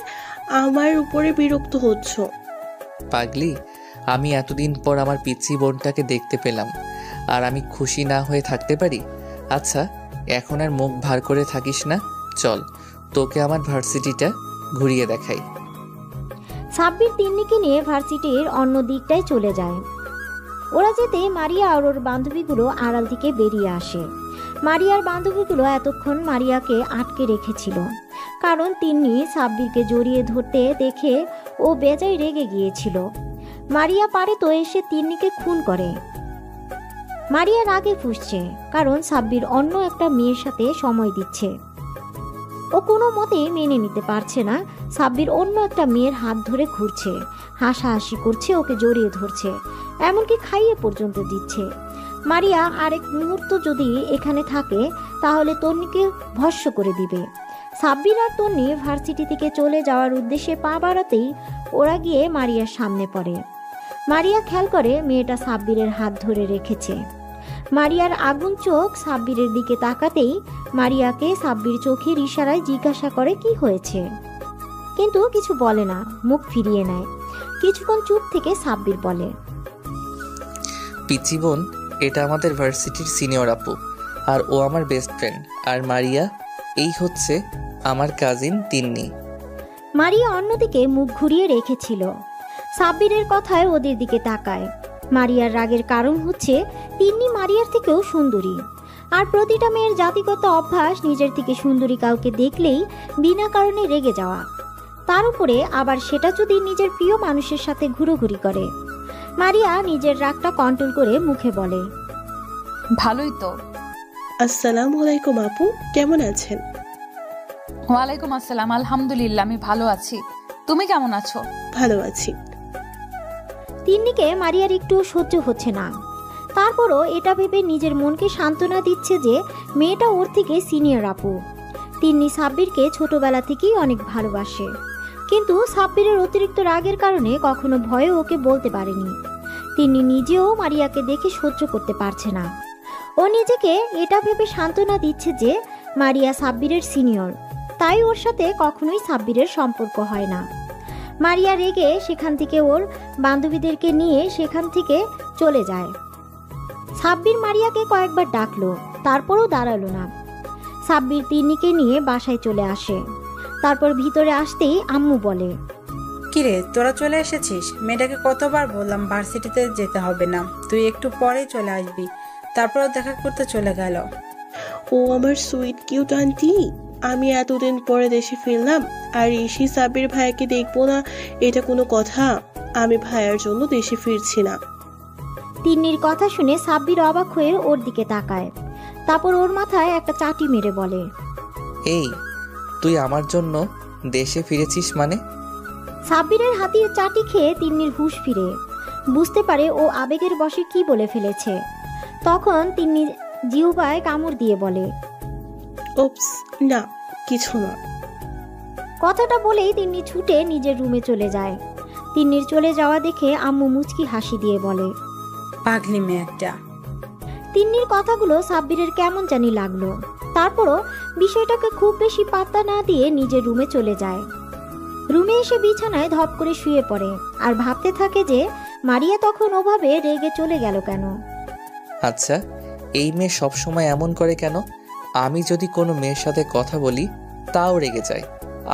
আমার উপরে বিরক্ত হচ্ছ।
পাগলি, আমি এতদিন পর আমার পিচ্ছি বোনটাকে দেখতে পেলাম, আর আমি খুশি না হয়ে থাকতে পারি? আচ্ছা, এখন আর মুখ ভার করে থাকিস না, চল তোকে আমার ভার্সিটিটা ঘুরিয়ে দেখাই।
সাব্বির তিন্নিকে নিয়ে ভার্সিটির অন্য দিকটায় চলে যায়। ওরা যেতে মারিয়া আর ওর বান্ধবীগুলো আড়াল থেকে বেরিয়ে আসে। মারিয়ার বান্ধবীগুলো এতক্ষণ মারিয়াকে আটকে রেখেছিল, কারণ তিন্নি সাব্বিরকে জড়িয়ে ধরতে দেখে ও বেজায় রেগে গিয়েছিল। মারিয়া পারে তো এসে তিন্নিকে খুন করে। মারিয়া রাগে ফুঁসছে, কারণ সাব্বির অন্য একটা মেয়ের সাথে সময় দিচ্ছে। ও কোনো মতেই মেনে নিতে পারছে না সাব্বির অন্য একটা মেয়ের হাত ধরে ঘুরছে, হাসাহাসি করছে, ওকে জড়িয়ে ধরছে, এমনকি খাইয়ে পর্যন্ত দিচ্ছে। মারিয়া আরেক মুহূর্ত যদি এখানে থাকে তাহলে তন্নিকে ভস্ম করে দিবে। সাব্বির আর তন্নি ভার্সিটি থেকে চলে যাওয়ার উদ্দেশ্যে পা বাড়াতেই ওরা গিয়ে মারিয়ার সামনে পড়ে। মারিয়া খেয়াল করে মেয়েটা সাব্বিরের হাত ধরে রেখেছে। মারিয়ার আগুন চোখ সাব্বিরের দিকে তাকাতেই মারিয়াকে সাব্বির চোখের ইশারায় জিজ্ঞাসা করে কি হয়েছে, কিন্তু কিছু বলে না, মুখ ফিরিয়ে নেয়। কিছুক্ষণ চুপ থেকে সাব্বির বলে,
পিচি বোন, এটা আমাদের ভার্সিটির সিনিয়র আপু, আর ও আমার বেস্ট ফ্রেন্ড। আর মারিয়া, এই হচ্ছে আমার কাজিন তিন্নি।
মারিয়া অন্যদিকে মুখ ঘুরিয়ে রেখেছিল। সাব্বিরের কথায় ওদের দিকে তাকায়। মারিয়ার রাগের কারণ হচ্ছে তিন্নি মারিয়ার থেকেও সুন্দরী, আর প্রতিটা মেয়ের জাতিগত অভ্যাস নিজের থেকে সুন্দরী কাউকে দেখলেই বিনা কারণে রেগে যাওয়া, তার উপরে আবার সেটা যদি নিজের প্রিয় মানুষের সাথে ঘুরোঘুরি করে। মারিয়া নিজের রাগটা কন্ট্রোল করে মুখে বলে,
ভালোই তো।
আসসালামু আলাইকুম আপু, কেমন আছেন?
ওয়ালাইকুম আসসালাম, আলহামদুলিল্লাহ আমি ভালো আছি। তুমি কেমন আছো?
ভালো আছি।
তিন্নিকে মারিয়ার একটু সহ্য হচ্ছে না। তারপরও এটা ভেবে নিজের মনকে সান্ত্বনা দিচ্ছে যে মেয়েটা ওর থেকে সিনিয়র আপু। তিন্নি সাব্বিরকে ছোটবেলা থেকেই অনেক ভালোবাসে, কিন্তু সাব্বিরের অতিরিক্ত রাগের কারণে কখনো ভয়ে ওকে বলতে পারেনি। তিন্নি নিজেও মারিয়াকে দেখে সহ্য করতে পারছে না। ও নিজেকে এটা ভেবে সান্ত্বনা দিচ্ছে যে মারিয়া সাব্বিরের সিনিয়র, তাই ওর সাথে কখনোই সাব্বিরের সম্পর্ক হয় না। মারিয়া রেগে সেখান থেকে ওর বান্ধবীদেরকে নিয়ে সেখান থেকে চলে যায়। সাব্বির মারিয়াকে কয়েকবার ডাকলো, তারপরও দাঁড়ালো না। সাব্বির তিন্নিকে নিয়ে বাসায় চলে আসে। তারপর ভিতরে আসতেই আম্মু বলে,
কিরে তোরা চলে এসেছিস? মেয়েটাকে কতবার বললাম ভার্সিটিতে যেতে হবে না, তুই একটু পরেই চলে আসবি, তারপরও দেখা করতে চলে গেল।
ও আমার সুইট কিউট আন্টি, আমি এতদিন পরে দেশে ফিরলাম আর এসে সাব্বির ভাইয়াকে দেখবো না, এটা কোনো কথা? আমি ভাইয়ার জন্য দেশে ফিরছি না।
তিন্নির কথা শুনে সাব্বির অবাক হয়ে ওর দিকে তাকায়। তারপর ওর মাথায় একটা চাটি মেরে বলে,
এই, তুই আমার জন্য দেশে ফিরেছিস মানে?
সাব্বিরের হাতির চাটি খেয়ে তিন্নির হুঁশ ফিরে। বুঝতে পারে ও আবেগের বশে কি বলে ফেলেছে। তখন তিন্নি জিহ্বায় কামড় দিয়ে বলে,
ওপস, না কিছু না।
কথাটা বলেই তিন্নি ছুটে নিজের রুমে চলে যায়। তিন্নির চলে যাওয়া দেখে আম্মু মুচকি হাসি দিয়ে বলে,
পাগলি মেয়ে একটা।
তিন্নির কথাগুলো সাব্বিরের কেমন জানি লাগলো। তারপরও বিষয়টাকে খুব বেশি পাত্তা না দিয়ে নিজের রুমে চলে যায়। রুমে এসে বিছানায় ধপ করে শুয়ে পড়ে আর ভাবতে থাকে যে মারিয়া তখন ওভাবে রেগে চলে গেল কেন।
আচ্ছা, এই মেয়ে সবসময় এমন করে কেন? আমি যদি কোনো মেয়ের সাথে কথা বলি তাও রেগে যায়,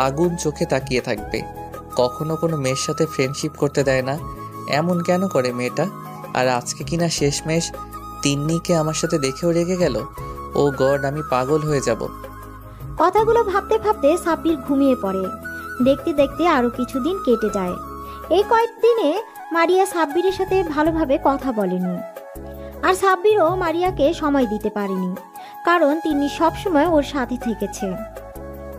আগুন চোখে তাকিয়ে থাকবে, কখনো কোনো মেয়ের সাথে ফ্রেন্ডশিপ করতে দেয় না। এমন কেন করে মেয়েটা? আর আজকে কিনা শেষমেশ তিন্নিকে আমার সাথে দেখেও রেগে গেল। ও গড, আমি পাগল হয়ে যাব।
কথাগুলো ভাবতে ভাবতে সাব্বির ঘুমিয়ে পড়ে। দেখতে দেখতে আরো কিছুদিন কেটে যায়। এই কয়েকদিনে মারিয়া সাব্বিরের সাথে ভালোভাবে কথা বলেনি, আর সাব্বিরও মারিয়াকে সময় দিতে পারেনি, কারণ তিন্নি সবসময় ওর সাথে থেকেছে।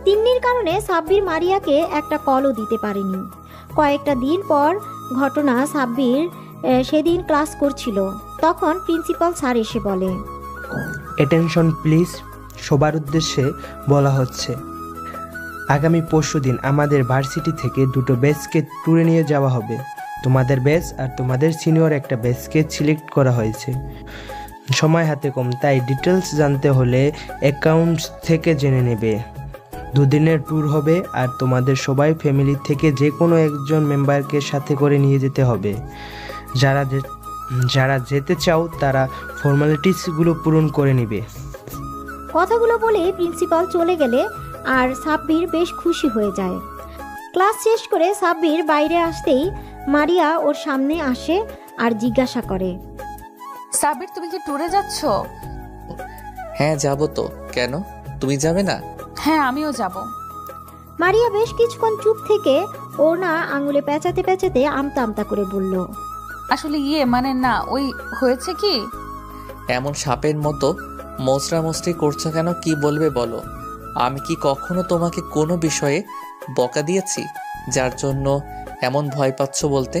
তিন্নির কারণে সাব্বির মারিয়াকে একটা কলও দিতে পারেনি। কয়েকটা দিন পর ঘটনা, সাব্বির সেদিন ক্লাস করছিল, তখন প্রিন্সিপাল স্যার এসে বলে,
অ্যাটেনশন প্লিজ, সবার উদ্দেশ্যে বলা হচ্ছে আগামী পরশুদিন আমাদের ভার্সিটি থেকে দুটো ব্যাচকে ট্যুরে নিয়ে যাওয়া হবে। তোমাদের ব্যাচ আর তোমাদের সিনিয়র একটা ব্যাচকে সিলেক্ট করা হয়েছে। সময় হাতে কম, তাই ডিটেলস জানতে হলে অ্যাকাউন্টস থেকে জেনে নেবে। দুদিনের ট্যুর হবে আর তোমাদের সবাই ফ্যামিলি থেকে যে কোনো একজন মেম্বারকে সাথে করে নিয়ে যেতে হবে। যারা যেতে চাও তারা ফর্মালিটিসগুলো পূরণ করে নেবে।
কথাগুলো বলে প্রিন্সিপাল চলে গেলে আর সাব্বির বেশ খুশি হয়ে যায়। ক্লাস শেষ করে সাব্বির বাইরে আসতেই মারিয়া ওর সামনে আসে আর জিজ্ঞাসা করে,
সাব্বির তুমি কি ট্যুরে যাচ্ছ?
হ্যাঁ যাব তো, কেন তুমি যাবে না?
হ্যাঁ আমিও যাব।
মারিয়া বেশ কিছুক্ষণ চুপ থেকে ওর না আঙুলে পেঁচাতে পেঁচাতে আমতা আমতা করে বলল,
আসলে মানে না, ওই হয়েছে কি,
এমন সাপের মতো মোচড়ামোচড়ি করছো কেন? কি বলবে বলো? আমি কি কখনো তোমাকে কোনো বিষয়ে বকা দিয়েছি যার জন্য এমন ভয় পাচ্ছ বলতে?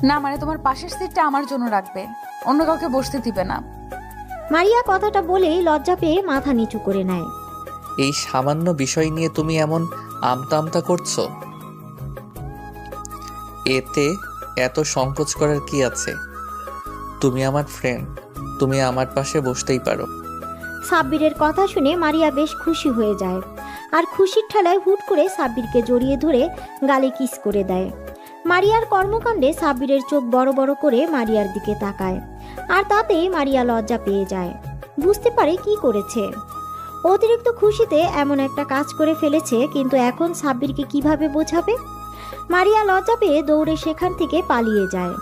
না মানে তোমার পাশের সিটটা আমার জন্য রাখবে, অন্য কাউকে বসতে দিবে না।
মারিয়া কথাটা বলেই লজ্জা পেয়ে মাথা নিচু করে নেয়।
এই সামান্য বিষয় নিয়ে তুমি এমন আমতা আমতা করছো, এতে এত সংকোচ করার কি আছে? তুমি আমার ফ্রেন্ড, তুমি আমার পাশে বসতেই পারো।
সাব্বিরের কথা শুনে মারিয়া বেশ খুশি হয়ে যায় আর খুশির ঠেলায় হুট করে সাব্বিরকে জড়িয়ে ধরে গালে কিস করে দেয়। মারিয়ার কর্মকাণ্ডে সাব্বিরের চোখ বড় বড় করে মারিয়ার দিকে তাকায়, আর তাতেই মারিয়া লজ্জা পেয়ে যায়। বুঝতে পারে কি করেছে। অতিরিক্ত খুশিতে এমন একটা কাজ করে ফেলেছে, কিন্তু এখন সাব্বিরকে কিভাবে বোঝাবে? মারিয়া লজ্জা পেয়ে দৌড়ে সেখান থেকে পালিয়ে যায়,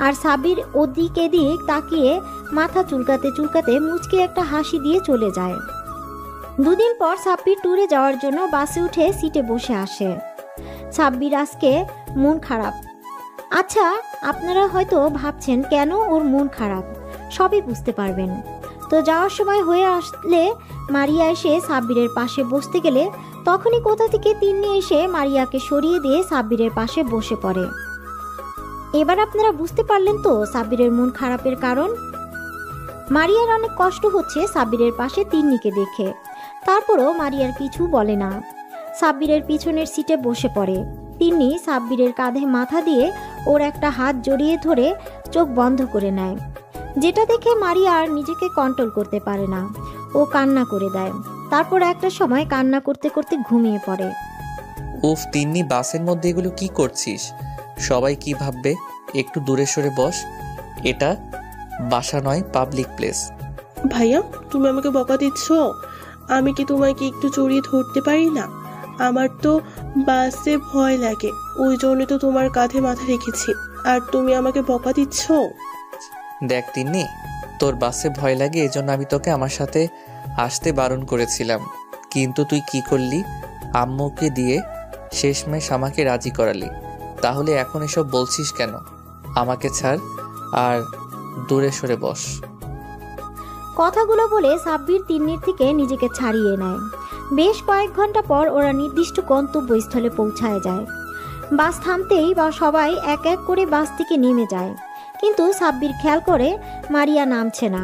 আর সাব্বির ওদিক এদিক তাকিয়ে মাথা চুলকাতে চুলকাতে মুচকে একটা হাসি দিয়ে চলে যায়। দুদিন পর সাব্বির ট্যুরে যাওয়ার জন্য বাসে উঠে সিটে বসে আসে। সাব্বির আজকে মন খারাপ। আচ্ছা, আপনারা হয়তো ভাবছেন কেন ওর মন খারাপ, সবই বুঝতে পারবেন। তো যাওয়ার সময় হয়ে আসলে মারিয়া এসে সাব্বিরের পাশে বসতে গেলে তখনই কোথা থেকে তিন্নি এসে মারিয়াকে সরিয়ে দিয়ে সাব্বিরের পাশে বসে পড়ে। এবার আপনারা বুঝতে পারলেন তো সাব্বিরের মন খারাপের কারণ। মারিয়ার অনেক কষ্ট হচ্ছে সাব্বিরের পাশে তিন্নিকে দেখে, তারপরও মারিয়ার কিছু বলে না। সাব্বিরের পিছনের সিটে বসে পড়ে। তিন্নি সাব্বিরের কাঁধে মাথা দিয়ে ওর একটা হাত জড়িয়ে ধরে চোখ বন্ধ করে নেয়, যেটা দেখে মারিয়া আর নিজেকে কন্ট্রোল করতে পারে না। ও কান্না করে দেয়। তারপর একটা সময় কান্না করতে করতে ঘুমিয়ে পড়ে।
উফ তিন্নি, বাসের মধ্যে এগুলো কি করছিস? সবাই কি ভাববে? একটু দূরে সরে বস, এটা বাসা নয়, পাবলিক প্লেস।
ভাইয়া, তুমি আমাকে বকা দিচ্ছ? আমি কি তোমাকে একটু জড়িয়ে ধরতে পারি না? আমার তো বাসে ভয় লাগে, ওই জন্য তো তোমার কাঁধে মাথা রেখেছি, আর তুমি আমাকে বকা দিচ্ছ।
দেখ তিন্নি, তোর বাসে ভয় লাগে এজন্য আমি তোকে আমার সাথে আসতে বারণ করেছিলাম, কিন্তু তুই কি করলি? আম্মুকে দিয়ে শেষমেশ আমাকে রাজি করালি। তাহলে এখন এসব বলছিস কেন? আমাকে ছাড় আর দূরে সরে বস।
কথাগুলো বলে সাব্বির তিন্নির থেকে নিজেকে ছাড়িয়ে নেয়। বেশ কয়েক ঘন্টা পর ওরা নির্দিষ্ট গন্তব্যস্থলে পৌঁছায় যায়। বাস থামতেই বা সবাই এক এক করে বাস থেকে নেমে যায়, কিন্তু সাব্বির খেয়াল করে মারিয়া নামছে না।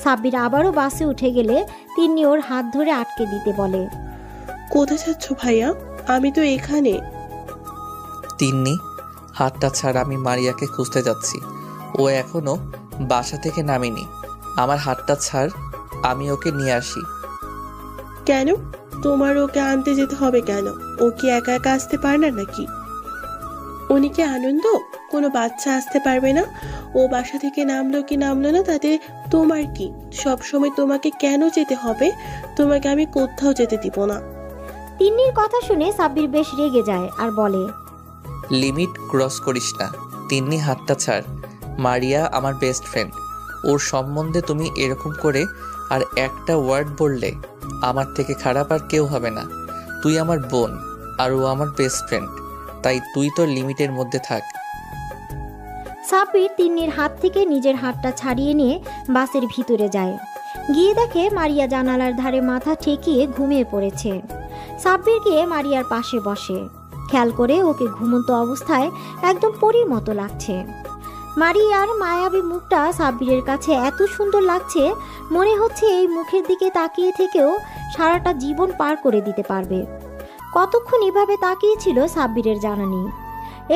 সাব্বির আবারও বাসে উঠে গেলে তিন্নি ওর হাত ধরে আটকে দিতে বলে।
কোথায় যাচ্ছ ভাইয়া? আমি তো এখানে।
তিন্নি, হাতটা ছাড়, আমি মারিয়াকে খুঁজতে যাচ্ছি। ও এখনো বাসা থেকে নামেনি। আমার হাতটা ছাড়, আমি ওকে নিয়ে আসি।
কেন? তোমার ওকে আনতে যেতে হবে কেন? ও কি একা একা আসতে পারে না নাকি? উনি কি আনন্দ? কোনো বাচ্চা আসতে পারবে না? ও বাসা থেকে নামলো কি নামলো না তাতে তোমার কি? সবসময় তোমাকে কেন যেতে হবে? তোমাকে আমি কোথাও যেতে দিব না।
তিন্নির কথা শুনে সাব্বির বেশ রেগে যায় আর বলে,
লিমিট ক্রস করিস না। তিন্নি, হাতটা ছাড়। মারিয়া আমার বেস্ট ফ্রেন্ড, ওর সম্বন্ধে তুমি এরকম করে আর একটা ওয়ার্ড বললে আমার থেকে খারাপ আর কেউ হবে না। তুই আমার বোন আর ও আমার বেস্ট ফ্রেন্ড, তাই তুই তোর লিমিটের মধ্যে থাক।
সাব্বির তিন্নির হাত থেকে নিজের হাতটা ছাড়িয়ে নিয়ে বাসের ভিতরে যায়। গিয়ে দেখে মারিয়া জানালার ধারে মাথা ঠেকিয়ে ঘুমিয়ে পড়েছে। সাব্বির গিয়ে মারিয়ার পাশে বসে। খেয়াল করে ওকে ঘুমন্ত অবস্থায় একদম পরীর মতো লাগছে। মারিয়ার মায়াবী মুখটা সাব্বিরের কাছে এত সুন্দর লাগছে, মনে হচ্ছে এই মুখের দিকে তাকিয়ে থেকেও সারাটা জীবন পার করে দিতে পারবে। কতক্ষণ এভাবে তাকিয়েছিল সাব্বিরের জানা নেই।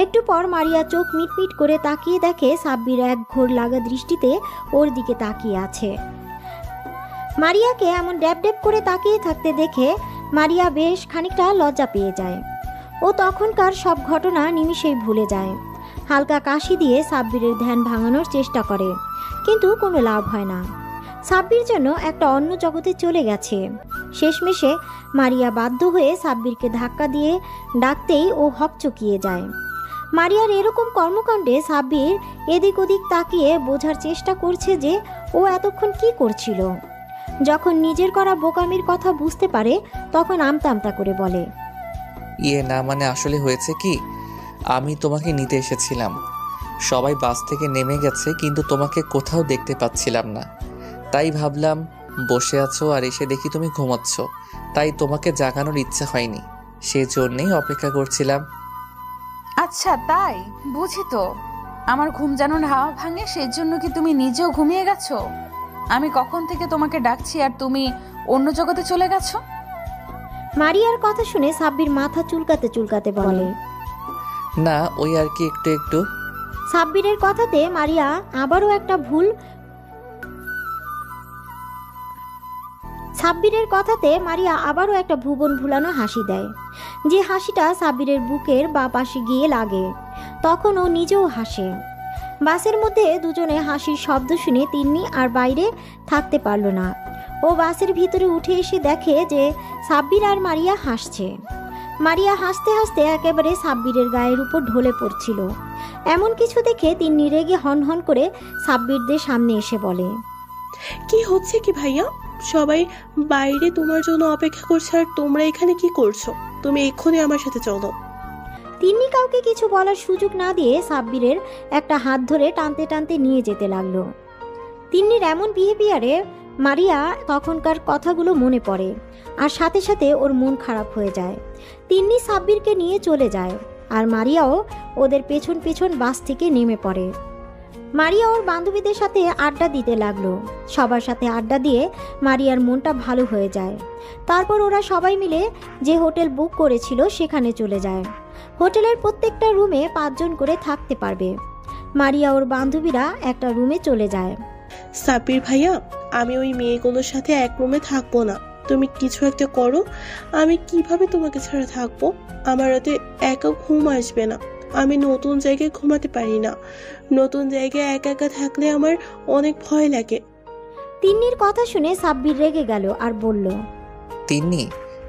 একটু পর মারিয়া চোখ মিটমিট করে তাকিয়ে দেখে সাব্বির এক ঘোর লাগা দৃষ্টিতে ওর দিকে তাকিয়ে আছে। মারিয়াকে এমন ড্যাব ড্যাব করে তাকিয়ে থাকতে দেখে মারিয়া বেশ খানিকটা লজ্জা পেয়ে যায়। ও তখনকার সব ঘটনা নিমিষেই ভুলে যায়। হালকা কাশি দিয়ে সাব্বিরের ধ্যান ভাঙানোর চেষ্টা করে, কিন্তু কোনো লাভ হয় না। সাব্বির যেন একটা অন্য জগতে চলে গেছে। শেষমেশে মারিয়া বাধ্য হয়ে সাব্বিরকে ধাক্কা দিয়ে ডাকতেই ও হকচকিয়ে যায়। মারিয়ার এরকম কর্মকাণ্ডে সাব্বির এদিক ওদিক তাকিয়ে বোঝার চেষ্টা করছে যে ও এতক্ষণ কি করছিল। যখন নিজের করা বোকামির কথা বুঝতে পারে তখন আমতা আমতা করে বলে,
না মানে আসলে হয়েছে কি, আমি তোমাকে নিতে এসেছিলাম। সবাই বাস থেকে নেমে গেছে, কিন্তু তোমাকে কোথাও দেখতে পাচ্ছিলাম না। তাই ভাবলাম বসে আছো আর এসে দেখি তুমি ঘুমাচ্ছ, তাই তোমাকে জাগানোর ইচ্ছা হয়নি, সেজন্যই অপেক্ষা করছিলাম।
আচ্ছা তাই বুঝি। তো আমার ঘুম যেন হাওয়া ভাঙে, সেই জন্য কি তুমি নিজেও ঘুমিয়ে গেছো? আমি কখন থেকে তোমাকে ডাকছি আর তুমি অন্য জগতে চলে গেছো?
মারিয়ার কথা শুনে সাব্বির মাথা চুলকাতে চুলকাতে বলে,
না ওই আর কি একটু একটু।
সাব্বিরের কথাতে মারিয়া আবারও একটা ভুবন ভুলানো হাসি দেয়, যে হাসিটা সাব্বিরের বুকের বা পাশে গিয়ে লাগে। তখন ও নিজেও হাসে। বাসের মধ্যে দুজনে হাসির শব্দ শুনে তিন্নি আর বাইরে থাকতে পারল না। ও বাসের ভিতরে উঠে এসে দেখে যে সাব্বির আর মারিয়া হাসছে। মারিয়া হাসতে হাসতে একেবারে সাব্বিরের গায়ের উপর ঢলে পড়ছিল। এমন কিছু দেখে তিন্নি রেগে হনহন করে সাব্বিরদের সামনে এসে বলে,
কি হচ্ছে কি ভাইয়া? সবাই বাইরে তোমার জন্য অপেক্ষা করছে আর তোমরা এখানে কি করছো? তুমি এক্ষুনি আমার সাথে চলো।
তিন্নি কাউকে কিছু বলার সুযোগ না দিয়ে সাব্বিরের একটা হাত ধরে টানতে টানতে নিয়ে যেতে লাগলো। তিন্নির এমন বিহেভিয়ারে মারিয়া তখনকার কথাগুলো মনে পড়ে আর সাথে সাথে ওর মন খারাপ হয়ে যায়। তিন্নি সাব্বিরকে নিয়ে চলে যায় আর মারিয়াও ওদের পেছন পেছন বাস থেকে নেমে পড়ে। মারিয়া ওর বান্ধবীদের সাথে আড্ডা দিতে লাগলো। সবার সাথে আড্ডা দিয়ে মারিয়ার মনটা ভালো হয়ে যায়। তারপর ওরা সবাই মিলে যে হোটেল বুক করেছিল সেখানে চলে যায়। হোটেলের প্রত্যেকটা রুমে 5 জন করে থাকতে পারবে। মারিয়া ওর বান্ধবীরা একটা রুমে চলে যায়।
সাব্বির ভাইয়া, আমি ওই মেয়েগুলোর সাথে এক রুমে থাকবো না। তুমি কিছু একটা করো। আমি কিভাবে তোমাকে ছাড়া থাকবো? আমার রাতে একা ঘুম আসবে না। আমি নতুন জায়গায় ঘুমাতে পারি না। নতুন জায়গায় একা একা থাকলে আমার অনেক ভয় লাগে।
তিন্নির কথা শুনে সাব্বির রেগে গেল আর বলল,
তিন্নি,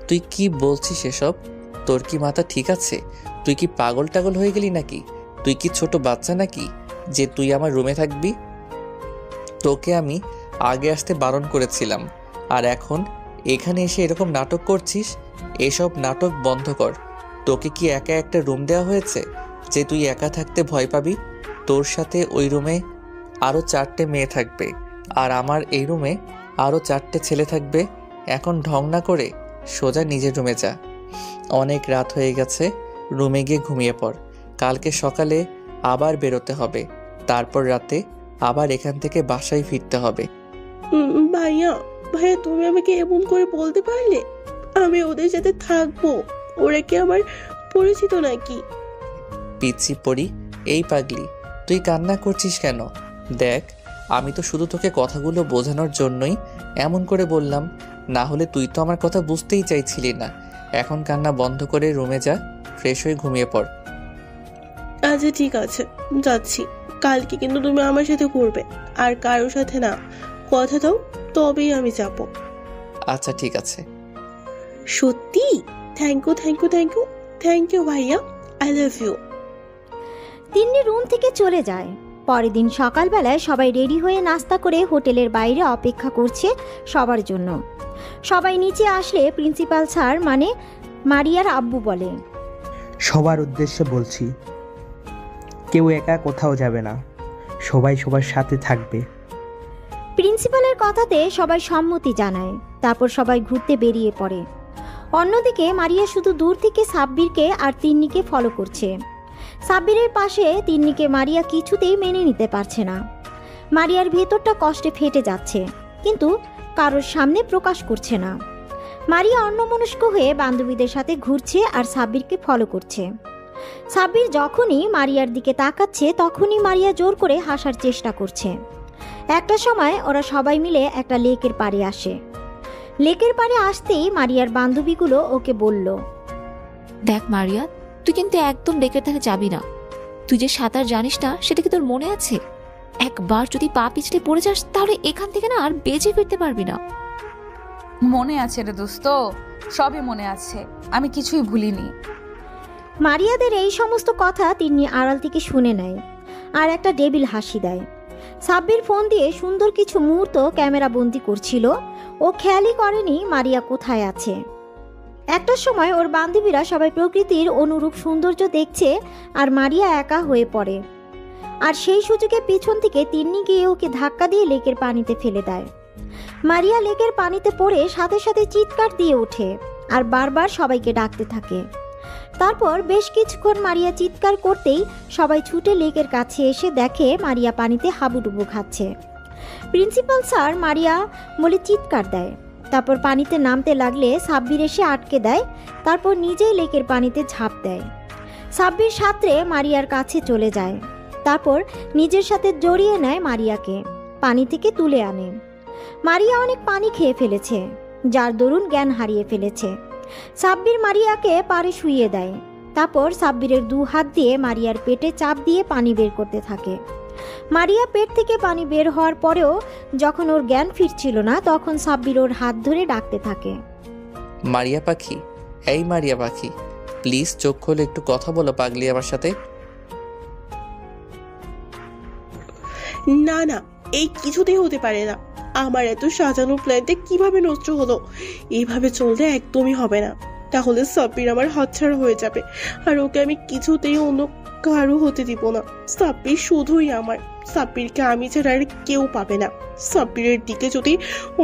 তুই কি বলছিস এসব? তোর কি মাথা ঠিক আছে? তুই কি পাগল টাগল হয়ে গেলি নাকি? তুই কি ছোট বাচ্চা নাকি যে তুই আমার রুমে থাকবি? তোকে আমি আগে আসতে বারণ করেছিলাম, আর এখন এখানে এসে এরকম নাটক করছিস? এসব নাটক বন্ধ কর। তোকে কি একা একটা রুম দেওয়া হয়েছে যে তুই একা থাকতে ভয় পাবি? তোর সাথে ওই রুমে আরও 4টে মেয়ে থাকবে, আর আমার এই রুমে আরও 4টে ছেলে থাকবে। এখন ঢং না করে সোজা নিজের রুমে যা। অনেক রাত হয়ে গেছে, রুমে গিয়ে ঘুমিয়ে পড়। কালকে সকালে আবার বেরোতে হবে, তারপর রাতে আবার এখান থেকে বাসায় ফিরতে হবে।
ভাইয়া ভাইয়া, তুমি আমাকে এমন করে বলতে পারলে? আমি ওদের সাথে থাকবো। ওরা কি আমার পরিচিত নাকি?
পিচ্ছি পড়ি, এই পাগলি, তুই কান্না করছিস কেন? দেখ, আমি তো শুধু তোকে কথাগুলো বোঝানোর জন্যই এমন করে বললাম, না হলে তুই তো আমার কথা বুঝতেই চাইছিলি না। এখন কান্না বন্ধ করে রুমে যা, ফ্রেশ হয়ে ঘুমিয়ে পড়।
আচ্ছা ঠিক আছে, যাচ্ছি। কালকে কিন্তু তুমি আমার সাথে ঘুরবে, আর কারোর সাথে না। কথা দাও, তবেই আমি যাব।
আচ্ছা ঠিক আছে।
সত্যি? Thank you thank you thank you thank you ভাইয়া, I love you.
Tinni room থেকে চলে যায়। পরের দিন সকালবেলায় সবাই রেডি হয়ে নাস্তা করে হোটেলের বাইরে অপেক্ষা করছে সবার জন্য। সবাই নিচে আসলে প্রিন্সিপাল স্যার মানে মারিয়ার আব্বু বলে,
সবার উদ্দেশ্যে বলছি, কেউ একা কোথাও যাবে না, সবাই সবার সাথে থাকবে।
প্রিন্সিপালের কথাতে সবাই সম্মতি জানায়। তারপর সবাই ঘুরতে বেরিয়ে পড়ে। অন্যদিকে মারিয়া শুধু দূর থেকে সাব্বিরকে আর তিন্নিকে ফলো করছে। সাব্বিরের পাশে তিন্নিকে মারিয়া কিছুতেই মেনে নিতে পারছে না। মারিয়ার ভেতরটা কষ্টে ফেটে যাচ্ছে, কিন্তু কারোর সামনে প্রকাশ করছে না। মারিয়া অন্যমনস্ক হয়ে বান্ধবীদের সাথে ঘুরছে আর সাব্বিরকে ফলো করছে। সাব্বির যখনই মারিয়ার দিকে তাকাচ্ছে তখনই মারিয়া জোর করে হাসার চেষ্টা করছে। একটা সময় ওরা সবাই মিলে একটা লেকের পাড়ে আসে। লেকের পাড়ে আসতেই মারিয়ার বান্ধবীগুলো ওকে বলল,
দেখ মারিয়া, তুই কিন্তু একদম লেকের ধারে যাবি না। তুই যে সাঁতার জানিস না সেটা কি তোর মনে আছে? একবার যদি পা পিছলে পড়ে যাস তাহলে এখান থেকে না আর বেঁচে ফিরতে পারবি না।
মনে আছে রে দোস্ত, সবই মনে আছে, আমি কিছুই ভুলিনি।
মারিয়াদের এই সমস্ত কথা তিনি আড়াল থেকে শুনে নেয় আর একটা ডেবিল হাসি দেয়। সাব্বির ফোন দিয়ে সুন্দর কিছু মুহূর্ত ক্যামেরা বন্দি করছিল। ও খেয়ালই করেনি মারিয়া কোথায় আছে। একটা সময় ওর বান্ধবীরা সবাই প্রকৃতির অনুরূপ সৌন্দর্য দেখছে আর মারিয়া একা হয়ে পড়ে। আর সেই সুযোগে পিছন থেকে তিন্নি গিয়ে ওকে ধাক্কা দিয়ে লেকের পানিতে ফেলে দেয়। মারিয়া লেকের পানিতে পড়ে সাথে সাথে চিৎকার দিয়ে ওঠে আর বারবার সবাইকে ডাকতে থাকে। তারপর বেশ কিছুক্ষণ মারিয়া চিৎকার করতেই সবাই ছুটে লেকের কাছে এসে দেখে মারিয়া পানিতে হাবুডুবু খাচ্ছে। প্রিন্সিপাল স্যার মারিয়া বলে চিৎকার দেয়। তারপর পানিতে নামতে লাগলে সাব্বির এসে আটকে দেয়। তারপর নিজেই লেকের পানিতে ঝাঁপ দেয়। সাব্বির সাঁতরে মারিয়ার কাছে চলে যায়। তারপর নিজের সাথে জড়িয়ে নেয় মারিয়াকে, পানি থেকে তুলে আনে। মারিয়া অনেক পানি খেয়ে ফেলেছে, যার দরুন জ্ঞান হারিয়ে ফেলেছে। সাব্বির মারিয়াকে পাড়ে শুইয়ে দেয়। তারপর সাব্বিরের 2 হাত দিয়ে মারিয়ার পেটে চাপ দিয়ে পানি বের করতে থাকে। মারিয়া পেট থেকে পানি বের হওয়ার পরেও যখন ওর জ্ঞান ফিরছিল না, তখন সাব্বির ওর হাত ধরে ডাকতে থাকে,
মারিয়া পাখি, এই মারিয়া পাখি, প্লিজ চোখ খুলে একটু কথা বলো পাগলি আমার সাথে।
না না, এই কিছুতেই হতে পারে না। আমার এত সাজানো প্ল্যানটা কিভাবে নষ্ট হলো? এইভাবে চললে একদমই হবে না। তাহলে সাব্বির আমার হাতছাড়া হয়ে যাবে, আর ওকে আমি কিছুতেই অন্য কারো হতে দিব না। সাব্বির শুধুই আমার। সাব্বিরকে আমি ছাড়া আর কেউ পাবে না। সাব্বিরের দিকে যদি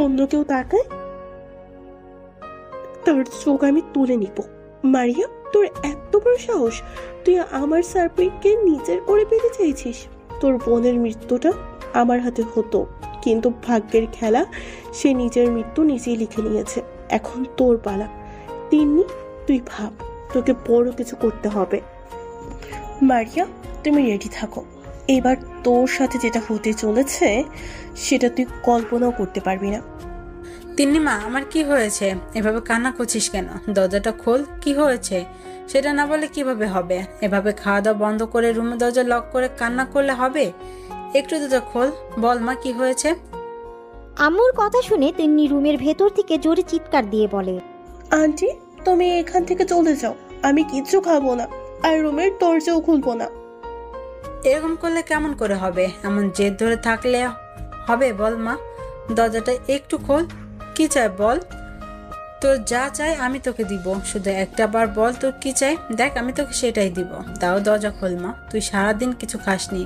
অন্য কেউ তাকায়, তার চোখ আমি তুলে নিব। মারিয়া, তোর এত বড় সাহস! তুই আমার সাব্বিরকে নিজের করে পেতে চাইছিস? তোর বোনের মৃত্যুটা আমার হাতে হতো, কিন্তু ভাগ্যের খেলা, সে নিজের মৃত্যু নিজেই লিখে নিয়েছে। এখন তোর পালা। তিন্নি, তুই ভাব, তোকে বড় কিছু করতে হবে। মারিয়া, তুমি রেডি থাকো। এবার তোর সাথে যেটা হতে চলেছে সেটা তুই কল্পনাও করতে পারবি না।
তিন্নিমা, আমার কি হয়েছে? এভাবে কান্না করছিস কেন? দরজাটা খোল, কি হয়েছে সেটা না বলে কিভাবে হবে? এভাবে খাওয়া দাওয়া বন্ধ করে রুমে দরজা লক করে কান্না করলে হবে? একটু দরজা খোল, বল মা কি হয়েছে?
আম্মুর কথা শুনে তিন্নি রুমের ভেতর থেকে জোরে চিৎকার দিয়ে বলে,
আন্টি, তুমি এখান থেকে চলে যাও। আমি কিচ্ছু খাবো না, আর রুমের দরজাও খুলবো না।
এরকম করলে কেমন করে হবে? এমন জেদ ধরে থাকলে হবে? বল মা, দরজাটা একটু খোল। কি চাই বল? তোর যা চাই আমি তোকে দিব, শুধু একটা বার বল তোর কি চাই। দেখ, আমি তোকে সেটাই দিব। তাও দরজা খোল মা, তুই সারাদিন কিছু খাসনি।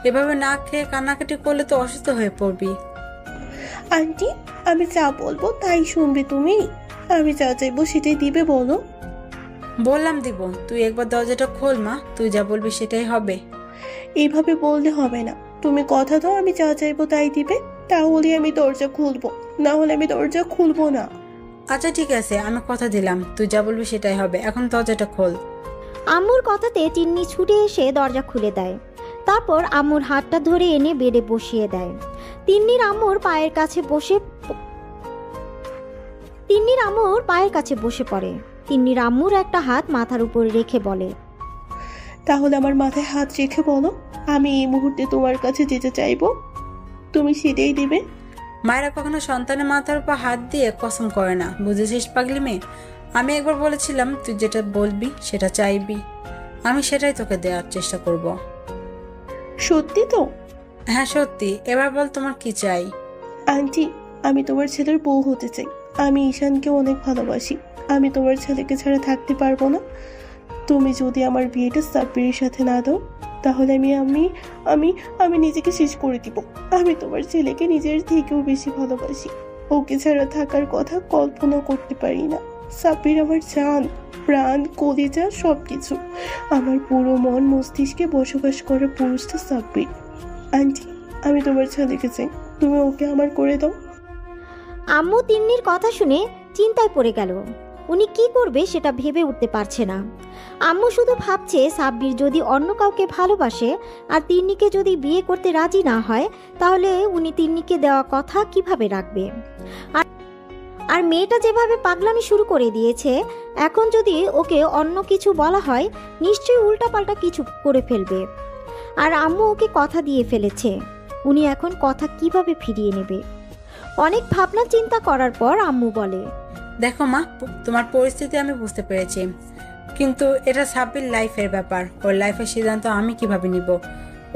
এভাবে না খেয়ে কান্নাকাটি করলে তো অসুস্থ হয়ে পড়বি।
আন্টি, আমি যা বলবো তাই শুনবে তুমি? আমি যা চাইবো সেটাই দিবে, বলো।
বললাম দিব, তুই একবার দরজাটা খোল মা, তুই যা বলবি সেটাই হবে।
এইভাবে বললে হবে না। তুমি কথা দাও আমি যা চাইবো তাই দিবে, তাহলে আমি দরজা খুলবো, না হলে আমি দরজা খুলবো না।
আচ্ছা ঠিক আছে, আমি কথা দিলাম, তুই যা বলবি সেটাই হবে। এখন দরজাটা খোল।
আম্মুর কথাতে তিন্নি ছুটে এসে দরজা খুলে দেয়। তারপর আম্মুর হাতটা ধরে এনে বেডে বসিয়ে দেয়। তিন্নির আম্মুর পায়ের কাছে বসে পড়ে। তিন্নির আম্মুর একটা হাত মাথার উপর রেখে বলে,
তাহলে আমার মাথায় হাত রেখে বলো, আমি এই মুহূর্তে তোমার কাছে যেতে চাইবো, তুমি সেটাই দিবে।
মায়েরা কখনো সন্তানের মাথার উপর হাত দিয়ে কসম করে না, বুঝেছিস পাগলি মেয়ে? আমি একবার বলেছিলাম তুই যেটা বলবি সেটা চাইবি, আমি সেটাই তোকে দেওয়ার চেষ্টা করব।
সত্যি তো?
হ্যাঁ সত্যি। এবার বল তোমার কি চাই?
আন্টি, আমি তোমার ছেলের বউ হতে চাই। আমি ঈশানকে অনেক ভালোবাসি। আমি তোমার ছেলেকে ছাড়া থাকতে পারবো না। তুমি যদি আমার বিয়েটা সাব্বিরের সাথে না দাও, তাহলে আমি নিজেকে শেষ করে দিব। আমি তোমার ছেলেকে নিজের থেকেও বেশি ভালোবাসি। ওকে ছাড়া থাকার কথা কল্পনা করতে পারি না। সাব্বির আমার জান, প্রাণ, কলিজা, সবকিছু। আমার পুরো মন মস্তিষ্কে বসবাস করে পুরুষটা সাব্বির। আন্টি, আমি তোমার ছেলেকে চাই, তুমি ওকে আমার করে দাও।
আম্মু তিন্নির কথা শুনে চিন্তায় পড়ে গেল। উনি কি করবে সেটা ভেবে উঠতে পারছে না। আম্মু শুধু ভাবছে সাব্বির যদি অন্য কাউকে ভালোবাসে আর তিন্নিকে যদি বিয়ে করতে রাজি না হয়, তাহলে উনি তিন্নিকে দেওয়া কথা কিভাবে রাখবে। আর মেয়েটা যেভাবে পাগলামি শুরু করে দিয়েছে, এখন যদি ওকে অন্য কিছু বলা হয়, নিশ্চয়ই উল্টাপাল্টা কিছু করে ফেলবে। আর আম্মু ওকে কথা দিয়ে ফেলেছে, উনি এখন কথা কিভাবে ফিরিয়ে নেবে। অনেক ভাবনা চিন্তা করার পর আম্মু বলে,
দেখো মা, তোমার পরিস্থিতি আমি বুঝতে পেরেছি, কিন্তু এটা সাব্বির লাইফের ব্যাপার। ওর লাইফের সিদ্ধান্ত আমি কিভাবে নিব?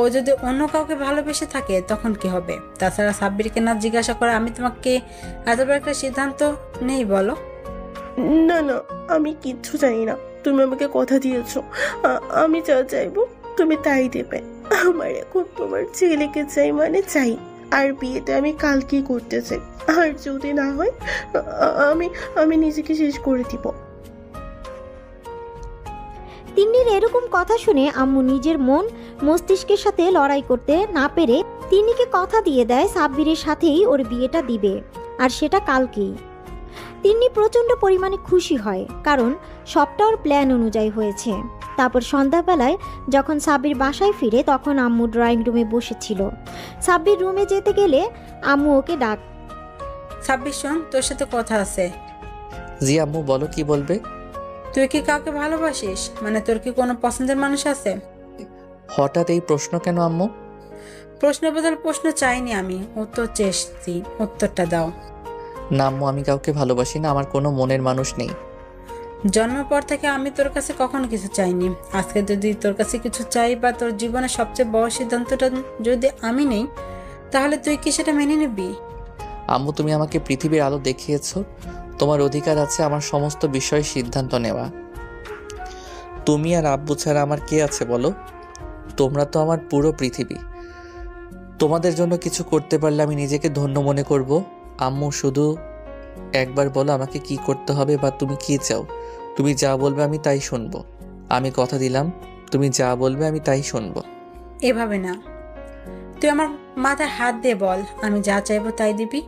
ও যদি অন্য কাউকে ভালোবেসে থাকে তখন কি হবে? তাছাড়া সাব্বিরকে না জিজ্ঞাসা করে আমি তোমাকে এত বড় একটা সিদ্ধান্ত নেই বলো?
না না, আমি কিচ্ছু জানি না। তুমি আমাকে কথা দিয়েছো, আমি যা চাইবো তুমি তাই দেবে। আমার এখন তোমার ছেলেকে চাই মানে চাই, আর বিয়েটা আমি কালকেই করতে চাই। আর যদি না হয় আমি নিজেকে শেষ করে দিব।
তিন্নির এরকম কথা শুনে আম্মু নিজের মন মস্তিষ্কের সাথে লড়াই করতে না পেরে তিন্নিকে কথা দিয়ে দেয় সাব্বিরের সাথেই ওর বিয়েটা দিবে, আর সেটা কালকেই। তিন্নি প্রচণ্ড পরিমাণে খুশি হয়, কারণ সবটা ওর প্ল্যান অনুযায়ী হয়েছে। তারপর সন্ধ্যাবেলায় যখন সাব্বির বাসায় ফিরে, তখন আম্মু ড্রয়িং রুমে বসেছিল। সাব্বির রুমে যেতে গেলে আম্মু ওকে ডাক,
সাব্বির শোন, তোর সাথে কথা আছে।
জি আম্মু, বলো কি বলবে?
তুই কি কাউকে ভালোবাসিস? মানে তোর কি কোনো পছন্দের মানুষ আছে?
হঠাৎ এই প্রশ্ন কেন আম্মু?
প্রশ্ন বদল প্রশ্ন চাইনি আমি, উত্তর চেয়েছি, উত্তরটা দাও।
না আম্মু, আমি কাউকে ভালোবাসি না, আমার কোনো মনের মানুষ নেই।
জন্মের পর থেকে আমি তোর কাছে কখনো কিছু চাইনি। আজকে যদি তোর কাছে কিছু চাই বা তোর জীবনের সবচেয়ে বড় সিদ্ধান্তটা যদি আমি নেই, তাহলে তুই কি সেটা মেনে নিবি?
আম্মু, তুমি আমাকে পৃথিবীর আলো দেখিয়েছো, তোমার অধিকার আছে আমার সমস্ত বিষয়ে সিদ্ধান্ত নেওয়া। তুমি আর আব্বু ছাড়া আমার কে আছে বলো? তোমরা তো আমার পুরো পৃথিবী। তোমাদের জন্য কিছু করতে পারলে আমি নিজেকে ধন্য মনে করব। আম্মু, শুধু একবার বলো আমাকে কি করতে হবে বা তুমি কি চাও। তুমি যা বলবে আমি তাই শুনবো। আমি কথা দিলাম, তুমি যা বলবে আমি তাই শুনবো।
এভাবে না, তুই আমার মাথায় হাত দিয়ে বল, আমি যা চাইবো তাই দিবি।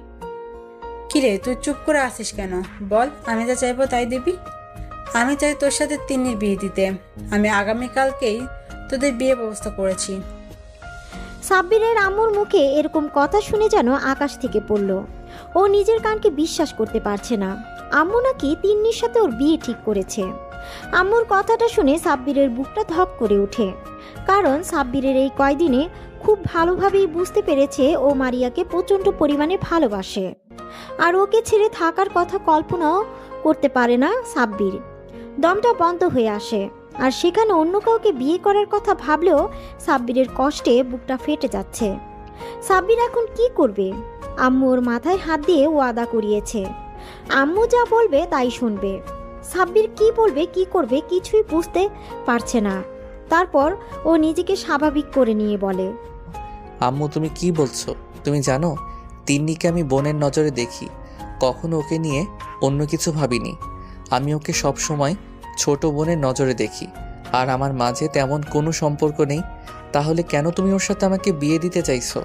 কিরে, তুই চুপ করে আসিস কেন? বল, আমি যা চাইবো তাই দিবি। আমি চাই তোর সাথে তিন্নির বিয়ে দিতে। আমি আগামীকালকেই তোদের বিয়ে ব্যবস্থা করেছি।
সাব্বিরের আম্মুর মুখে এরকম কথা শুনে যেন আকাশ থেকে পড়ল। ও নিজের কানকে বিশ্বাস করতে পারছে না। আম্মু নাকি তিন্নির সাথে ওর বিয়ে ঠিক করেছে। আম্মুর কথাটা শুনে সাব্বিরের বুকটা ধক করে ওঠে, কারণ সাব্বিরের এই কয়দিনে খুব ভালোভাবেই বুঝতে পেরেছে ও মারিয়াকে প্রচণ্ড পরিমাণে ভালোবাসে, আর ওকে ছেড়ে থাকার কথা কল্পনাও করতে পারে না সাব্বির। দমটা বন্ধ হয়ে আসে, আর সেখানে অন্য কাউকে বিয়ে করার কথা ভাবলেও সাব্বিরের কষ্টে বুকটা ফেটে যাচ্ছে। সাব্বির এখন কি করবে? আম্মু ওর মাথায় হাত দিয়ে ওয়াদা করিয়েছে, আম্মু যা বলবে তাই শুনবে। সাব্বির কি বলবে কি করবে কিছুই বুঝতে পারছে না। তারপর ও নিজেকে স্বাভাবিক করে নিয়ে বলে,
আম্মু, তুমি কি বলছো? তুমি জানো তিন্নিকে আমি বোনের নজরে দেখি, কখনো ওকে নিয়ে অন্য কিছু ভাবিনি। আমি ওকে সব সময় ছোট বোনের নজরে দেখি, আর আমার মাঝে তেমন কোনো সম্পর্ক নেই। তাহলে কেন তুমি ওর সাথে আমাকে বিয়ে দিতে চাইছো?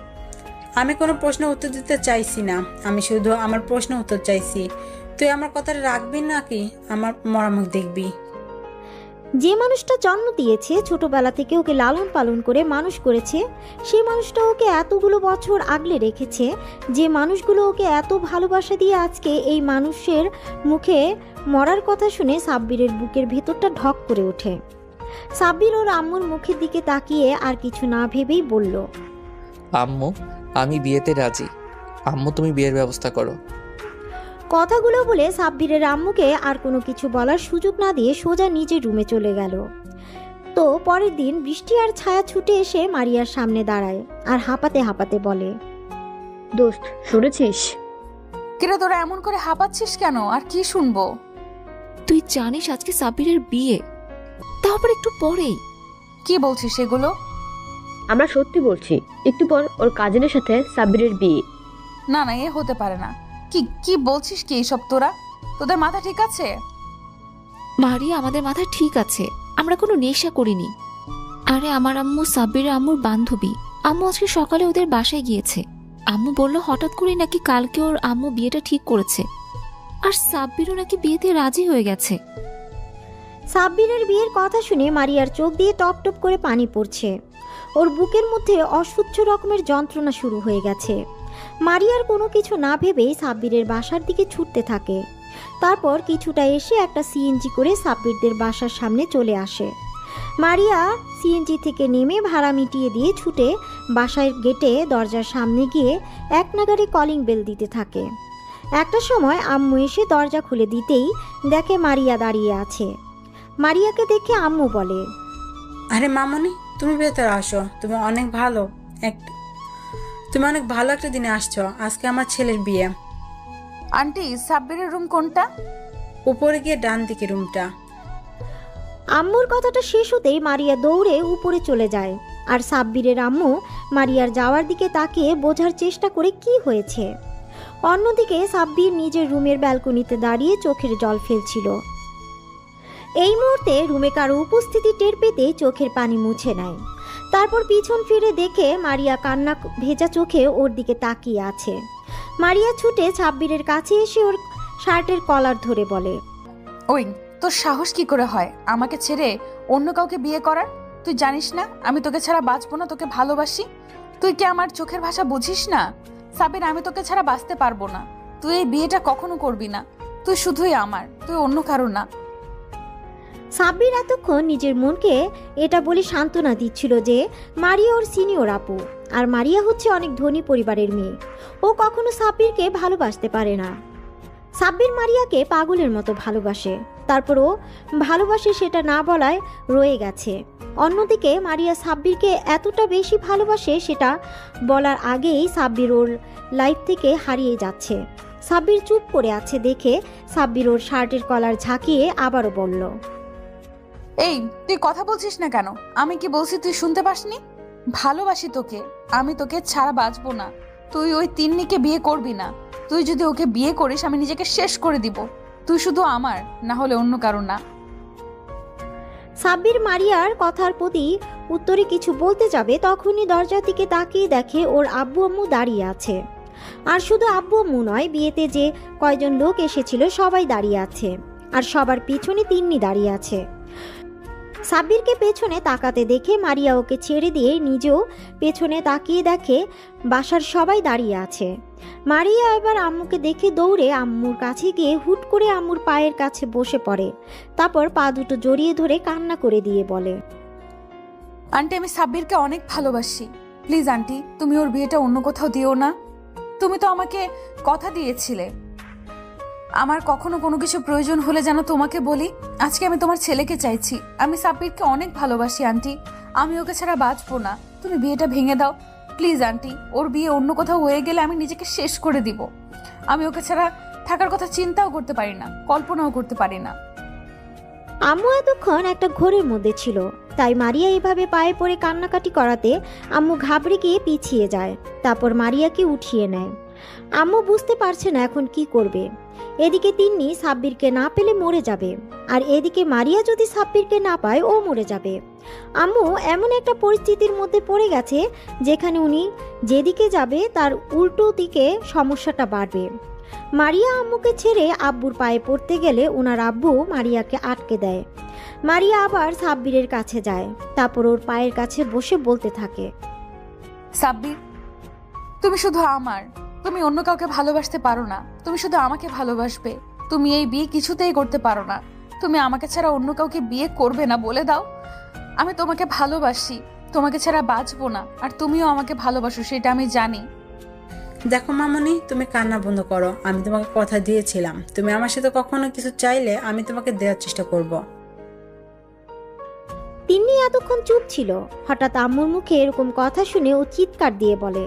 আমি কোনো প্রশ্নের উত্তর দিতে চাইছি না, আমি শুধু আমার প্রশ্নের উত্তর চাইছি। তুই আমার কথাটা রাখবি নাকি আমার মরামুখ দেখবি?
যে মানুষটা জন্ম দিয়েছে, ছোটবেলা থেকে ওকে লালন পালন করে মানুষ করেছে, সেই মানুষটা ওকে এতগুলো বছর আগলে রেখেছে, যে মানুষগুলো ওকে এত ভালোবাসা দিয়ে আজকে এই মানুষের মুখে মরার কথা শুনে সাব্বিরের বুকের ভেতরটা ঢক করে ওঠে। সাব্বির ওর আম্মুর মুখের দিকে তাকিয়ে আর কিছু না ভেবেই বলল,
আম্মু, আমি বিয়েতে রাজি। আম্মু, তুমি বিয়ের ব্যবস্থা করো।
কথাগুলো বলে সাব্বিরের আম্মুকে আর কোনো কিছু বলার সুযোগ না দিয়ে সোজা নিজের রুমে চলে গেল। তো পরের দিন বৃষ্টি আর ছায়া ছুটে এসে মারিয়ার সামনে দাঁড়ায় আর হাঁপাতে হাঁপাতে বলে,
দোস্ত, শুনেছিস?
কিরে, তোরা এমন করে হাঁপাচ্ছিস কেন? আর কি শুনবো?
তুই জানিস আজকে সাব্বিরের বিয়ে, তারপর একটু পরেই।
কি বলছিস এগুলো?
আমরা সত্যি বলছি, একটু পর ওর কাজিনের সাথে সাব্বিরের বিয়ে।
না না, এ হতে পারে না। কি কি বলছিস কি এইসব? তোদের মাথা ঠিক আছে?
মারিয়া, আমাদের মাথা ঠিক আছে, আমরা কোনো নেশা করিনি। আরে আমার আম্মু সাব্বিরের আম্মুর বান্ধবী। আম্মু আজকে সকালে ওদের বাসায় গিয়েছে। আম্মু বলল হঠাৎ করে নাকি কালকে ওর আম্মু বিয়েটা ঠিক করেছে, আর সাব্বিরও নাকি বিয়েতে রাজি হয়ে গেছে।
সাব্বিরের বিয়ের কথা শুনে মারিয়ার চোখ দিয়ে টপ টপ করে পানি পড়ছে। ওর বুকের মধ্যে অসহ্য রকমের যন্ত্রণা শুরু হয়ে গেছে। মারিয়ার কোনো কিছু না ভেবেই সাব্বিরের বাসার দিকে ছুটতে থাকে। তারপর কিছুটা এসে একটা সিএনজি করে সাব্বিরদের বাসার সামনে চলে আসে। মারিয়া সিএনজি থেকে নেমে ভাড়া মিটিয়ে দিয়ে ছুটে বাসার গেটে দরজার সামনে গিয়ে এক নাগাড়ে কলিং বেল দিতে থাকে। একটা সময় আম্মু এসে দরজা খুলে দিতেই দেখে মারিয়া দাঁড়িয়ে আছে। মারিয়াকে দেখে আম্মু বলে,
আরে মামনি, তুমি ভেতরে আসো। তুমি অনেক ভালো একটা দিনে আসছো। আজকে আমার ছেলের বিয়ে।
আন্টি, সাব্বিরের রুম কোনটা?
উপরে গিয়ে ডান দিকে রুমটা।
আম্মুর কথাটা শেষ হতেই মারিয়া দৌড়ে উপরে চলে যায়, আর সাব্বিরের আম্মু মারিয়ার যাওয়ার দিকে তাকিয়ে বোঝার চেষ্টা করে কি হয়েছে। অন্যদিকে সাব্বির নিজের রুমের ব্যালকনিতে দাঁড়িয়ে চোখের জল ফেলছিল। এই মুহূর্তে রুমে কারো উপস্থিতি টের পেতে চোখের পানি মুছে নেয়। তারপর পিছন ফিরে দেখে মারিয়া কান্না ভেজা চোখে ওর দিকে তাকিয়ে আছে। মারিয়া ছুটে সাব্বিরের কাছে এসে ওর শার্টের কলার ধরে বলে,
ওই, তোর সাহস কি করে হয় আমাকে ছেড়ে অন্য কাউকে বিয়ে করার? তুই জানিস না আমি তোকে ছাড়া বাঁচবো না, তোকে ভালোবাসি। তুই কি আমার চোখের ভাষা বুঝিস না? সাব্বির, আমি তোকে ছাড়া বাঁচতে পারবো না। তুই এই বিয়েটা কখনো করবি না। তুই শুধুই আমার, তুই অন্য কারো না।
সাব্বির এতক্ষণ নিজের মনকে এটা বলে সান্ত্বনা দিচ্ছিল যে মারিয়া ওর সিনিয়র আপু, আর মারিয়া হচ্ছে অনেক ধনী পরিবারের মেয়ে। ও কখনো সাব্বিরকে ভালোবাসতে পারে না। সাব্বির মারিয়াকে পাগলের মতো ভালোবাসে, তারপর ও ভালোবাসে সেটা না বলায় রয়ে গেছে। অন্যদিকে মারিয়া সাব্বিরকে এতটা বেশি ভালোবাসে সেটা বলার আগেই সাব্বির ওর লাইফ থেকে হারিয়ে যাচ্ছে। সাব্বির চুপ করে আছে দেখে সাব্বির ওর শার্টের কলার ঝাঁকিয়ে আবারও বলল,
এই তুই কথা বলছিস না কেন? আমি কি বলছি তুই শুনতে পাসনি? ভালোবাসি তোকে, আমি তোকে ছাড়া বাঁচবো না। তুই ওই তিন্নিকে বিয়ে করবি না। তুই যদি ওকে বিয়ে করিস আমি নিজেকে শেষ করে দিব। তুই শুধু আমার, না হলে অন্য কারণ না।
সাব্বির মারিয়ার কথার প্রতি উত্তরে কিছু বলতে যাবে তখনই দরজার দিকে তাকিয়ে দেখে ওর আব্বু আম্মু দাঁড়িয়ে আছে। আর শুধু আব্বু আম্মু নয়, বিয়েতে যে কয়জন লোক এসেছিল সবাই দাঁড়িয়ে আছে, আর সবার পিছনে তিন্নি দাঁড়িয়ে আছে। সাব্বিরকে পেছনে তাকাতে দেখে মারিয়া ওকে ছেড়ে দিয়ে নিজেও পেছনে তাকিয়ে দেখে বাসার সবাই দাঁড়িয়ে আছে। মারিয়া এবার আম্মুকে দেখে দৌড়ে আম্মুর কাছে গিয়ে হুট করে আম্মুর পায়ের কাছে বসে পড়ে, তারপর পা দুটো জড়িয়ে ধরে কান্না করে দিয়ে বলে,
আন্টি আমি সাব্বিরকে অনেক ভালোবাসি। প্লিজ আন্টি, তুমি ওর বিয়েটা অন্য কোথাও দিও না। তুমি তো আমাকে কথা দিয়েছিলে আমার কখনো কোনো কিছু প্রয়োজন হলে যেন তোমাকে বলি। আজকে আমি তোমার ছেলেকে চাইছি। আমি সাব্বিরকে অনেক ভালোবাসি আন্টি, আমি ওকে ছাড়া বাঁচবো না। তুমি বিয়েটা ভেঙে দাও প্লিজ আন্টি। ওর বিয়ে অন্য কোথাও হয়ে গেলে আমি নিজেকে শেষ করে দিব। আমি ওকে ছাড়া থাকার কথা চিন্তাও করতে পারি না, কল্পনাও করতে পারি না।
আম্মু এতক্ষণ একটা ঘোরের মধ্যে ছিল, তাই মারিয়া এইভাবে পায়ে পড়ে কান্নাকাটি করাতে আম্মু ঘাবড়ে গিয়ে পিছিয়ে যায়। তারপর মারিয়াকে উঠিয়ে নেয়। আম্মু বুঝতে পারছে না এখন কি করবে। এদিকে তিন্নি সাব্বিরকে না পেলে মরে যাবে, আর এদিকে মারিয়া যদি সাব্বিরকে না পায় ও মরে যাবে। আম্মু এমন একটা পরিস্থিতির মধ্যে পড়ে গেছে যেখানে উনি যেদিকে যাবে তার উল্টো দিকে সমস্যাটা বাড়বে। মারিয়া আম্মুকে ছেড়ে আব্বুর পায়ে পড়তে গেলে ওনার আব্বু মারিয়াকে আটকে দেয়। মারিয়া আবার সাব্বিরের কাছে যায়, তারপর ওর পায়ের কাছে বসে বলতে থাকে,
সাব্বির তুমি শুধু আমার, তুমি অন্য কাউকে ভালোবাসতে পারো না। তুমি শুধু আমাকে ভালোবাসবে। তুমি এই বিয়ে কিছুতেই করতে পারো না। তুমি আমাকে ছাড়া অন্য কাউকে বিয়ে করবে না, বলে দাও। আমি তোমাকে ভালোবাসি, তোমাকে ছাড়া বাঁচবো না। আর তুমিও আমাকে ভালোবাসো, সেটা আমি জানি।
দেখো মামনি, তুমি কান্না বন্ধ করো। আমি তোমাকে কথা দিয়েছিলাম, তুমি আমার সাথে কখনো কিছু চাইলে আমি তোমাকে দেওয়ার চেষ্টা করব।
তিন্নি এতক্ষণ চুপ ছিল। হঠাৎ আম্মুর মুখে এরকম কথা শুনে ও চিৎকার দিয়ে বলে,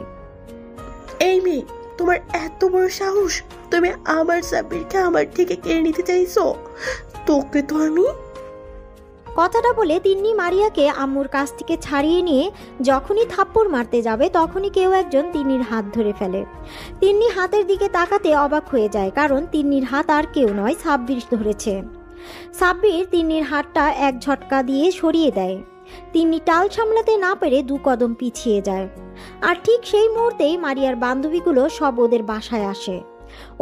এই মেয়ে, তোমার এত বড় সাহস! তুমি আমার সাব্বিরকে আমার থেকে কেড়ে নিতে চাইছো? তোকে তো আমি।
কথাটা বলে তিন্নি মারিয়াকে আম্মুর কাছ থেকে ছাড়িয়ে নিয়ে যখনই থাপ্পড় মারতে যাবে তখনই কেউ একজন তিন্নির হাত ধরে ফেলে। তিন্নি হাতের দিকে তাকাতে অবাক হয়ে যায়, কারণ তিন্নির হাত আর কেউ নয়, সাব্বির ধরেছে। সাব্বির তিন্নির হাতটা এক ঝটকা দিয়ে সরিয়ে দেয়। তিন্নি টাল সামলাতে না পেরে 2 কদম পিছিয়ে যায়। আর ঠিক সেই মুহূর্তেই মারিয়ার বান্ধবীগুলো সব ওদের বাসায় আসে।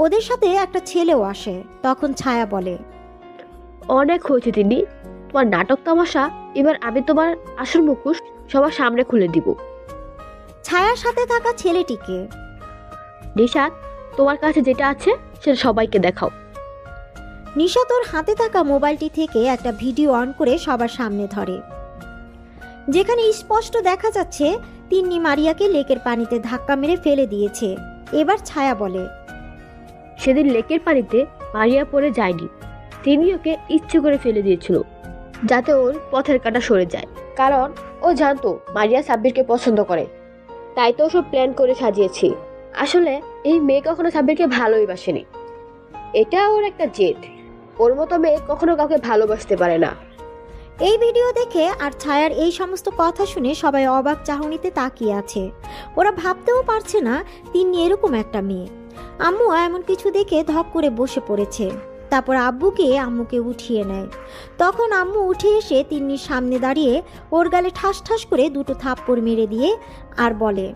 ওদের সাথে একটা ছেলেও আসে। তখন ছায়া বলে,
অনেক হয়েছে তিন্নি, তোমার নাটক তামাশা। এবার আমি তোমার আসল মুখোশ সবার সামনে খুলে দিব।
ছায়ার সাথে থাকা ছেলেটিকে,
নিশাত, তোমার কাছে যেটা আছে সেটা সবাইকে দেখাও।
নিশাত ওর হাতে থাকা মোবাইলটি থেকে একটা ভিডিও অন করে সবার সামনে ধরে, যেখানে স্পষ্ট দেখা যাচ্ছে তিন্নি মারিয়াকে লেকের পানিতে ধাক্কা মেরে ফেলে দিয়েছে। এবার ছায়া বলে,
সেদিন লেকের পানিতে মারিয়া পড়ে যায়নি, তিনি ওকে ইচ্ছে করে ফেলে দিয়েছিল যাতে ওর পথের কাঁটা সরে যায়। কারণ ও জানতো মারিয়া সাব্বিরকে পছন্দ করে, তাই তো সব প্ল্যান করে সাজিয়েছি। আসলে এই মেয়ে কখনো সাব্বিরকে ভালোই বাসেনি, এটা ওর একটা জেদ। ওর মতো মেয়ে কখনো কাউকে ভালোবাসতে পারে না।
এই ভিডিও দেখে আর ছায়ার এই সমস্ত কথা শুনে সবাই অবাক চাহনিতে তাকিয়ে আছে। ওরা ভাবতেও পারছে না তিন্নি এরকম একটা মেয়ে। আম্মু এমন কিছু দেখে ধক করে বসে পড়েছে। তারপর আম্মুকে উঠিয়ে নেয়। তখন আম্মু উঠে এসে তিন্নির সামনে দাঁড়িয়ে ওর গালে ঠাস ঠাস করে 2 থাপ্পড় মেরে দিয়ে আর বলে,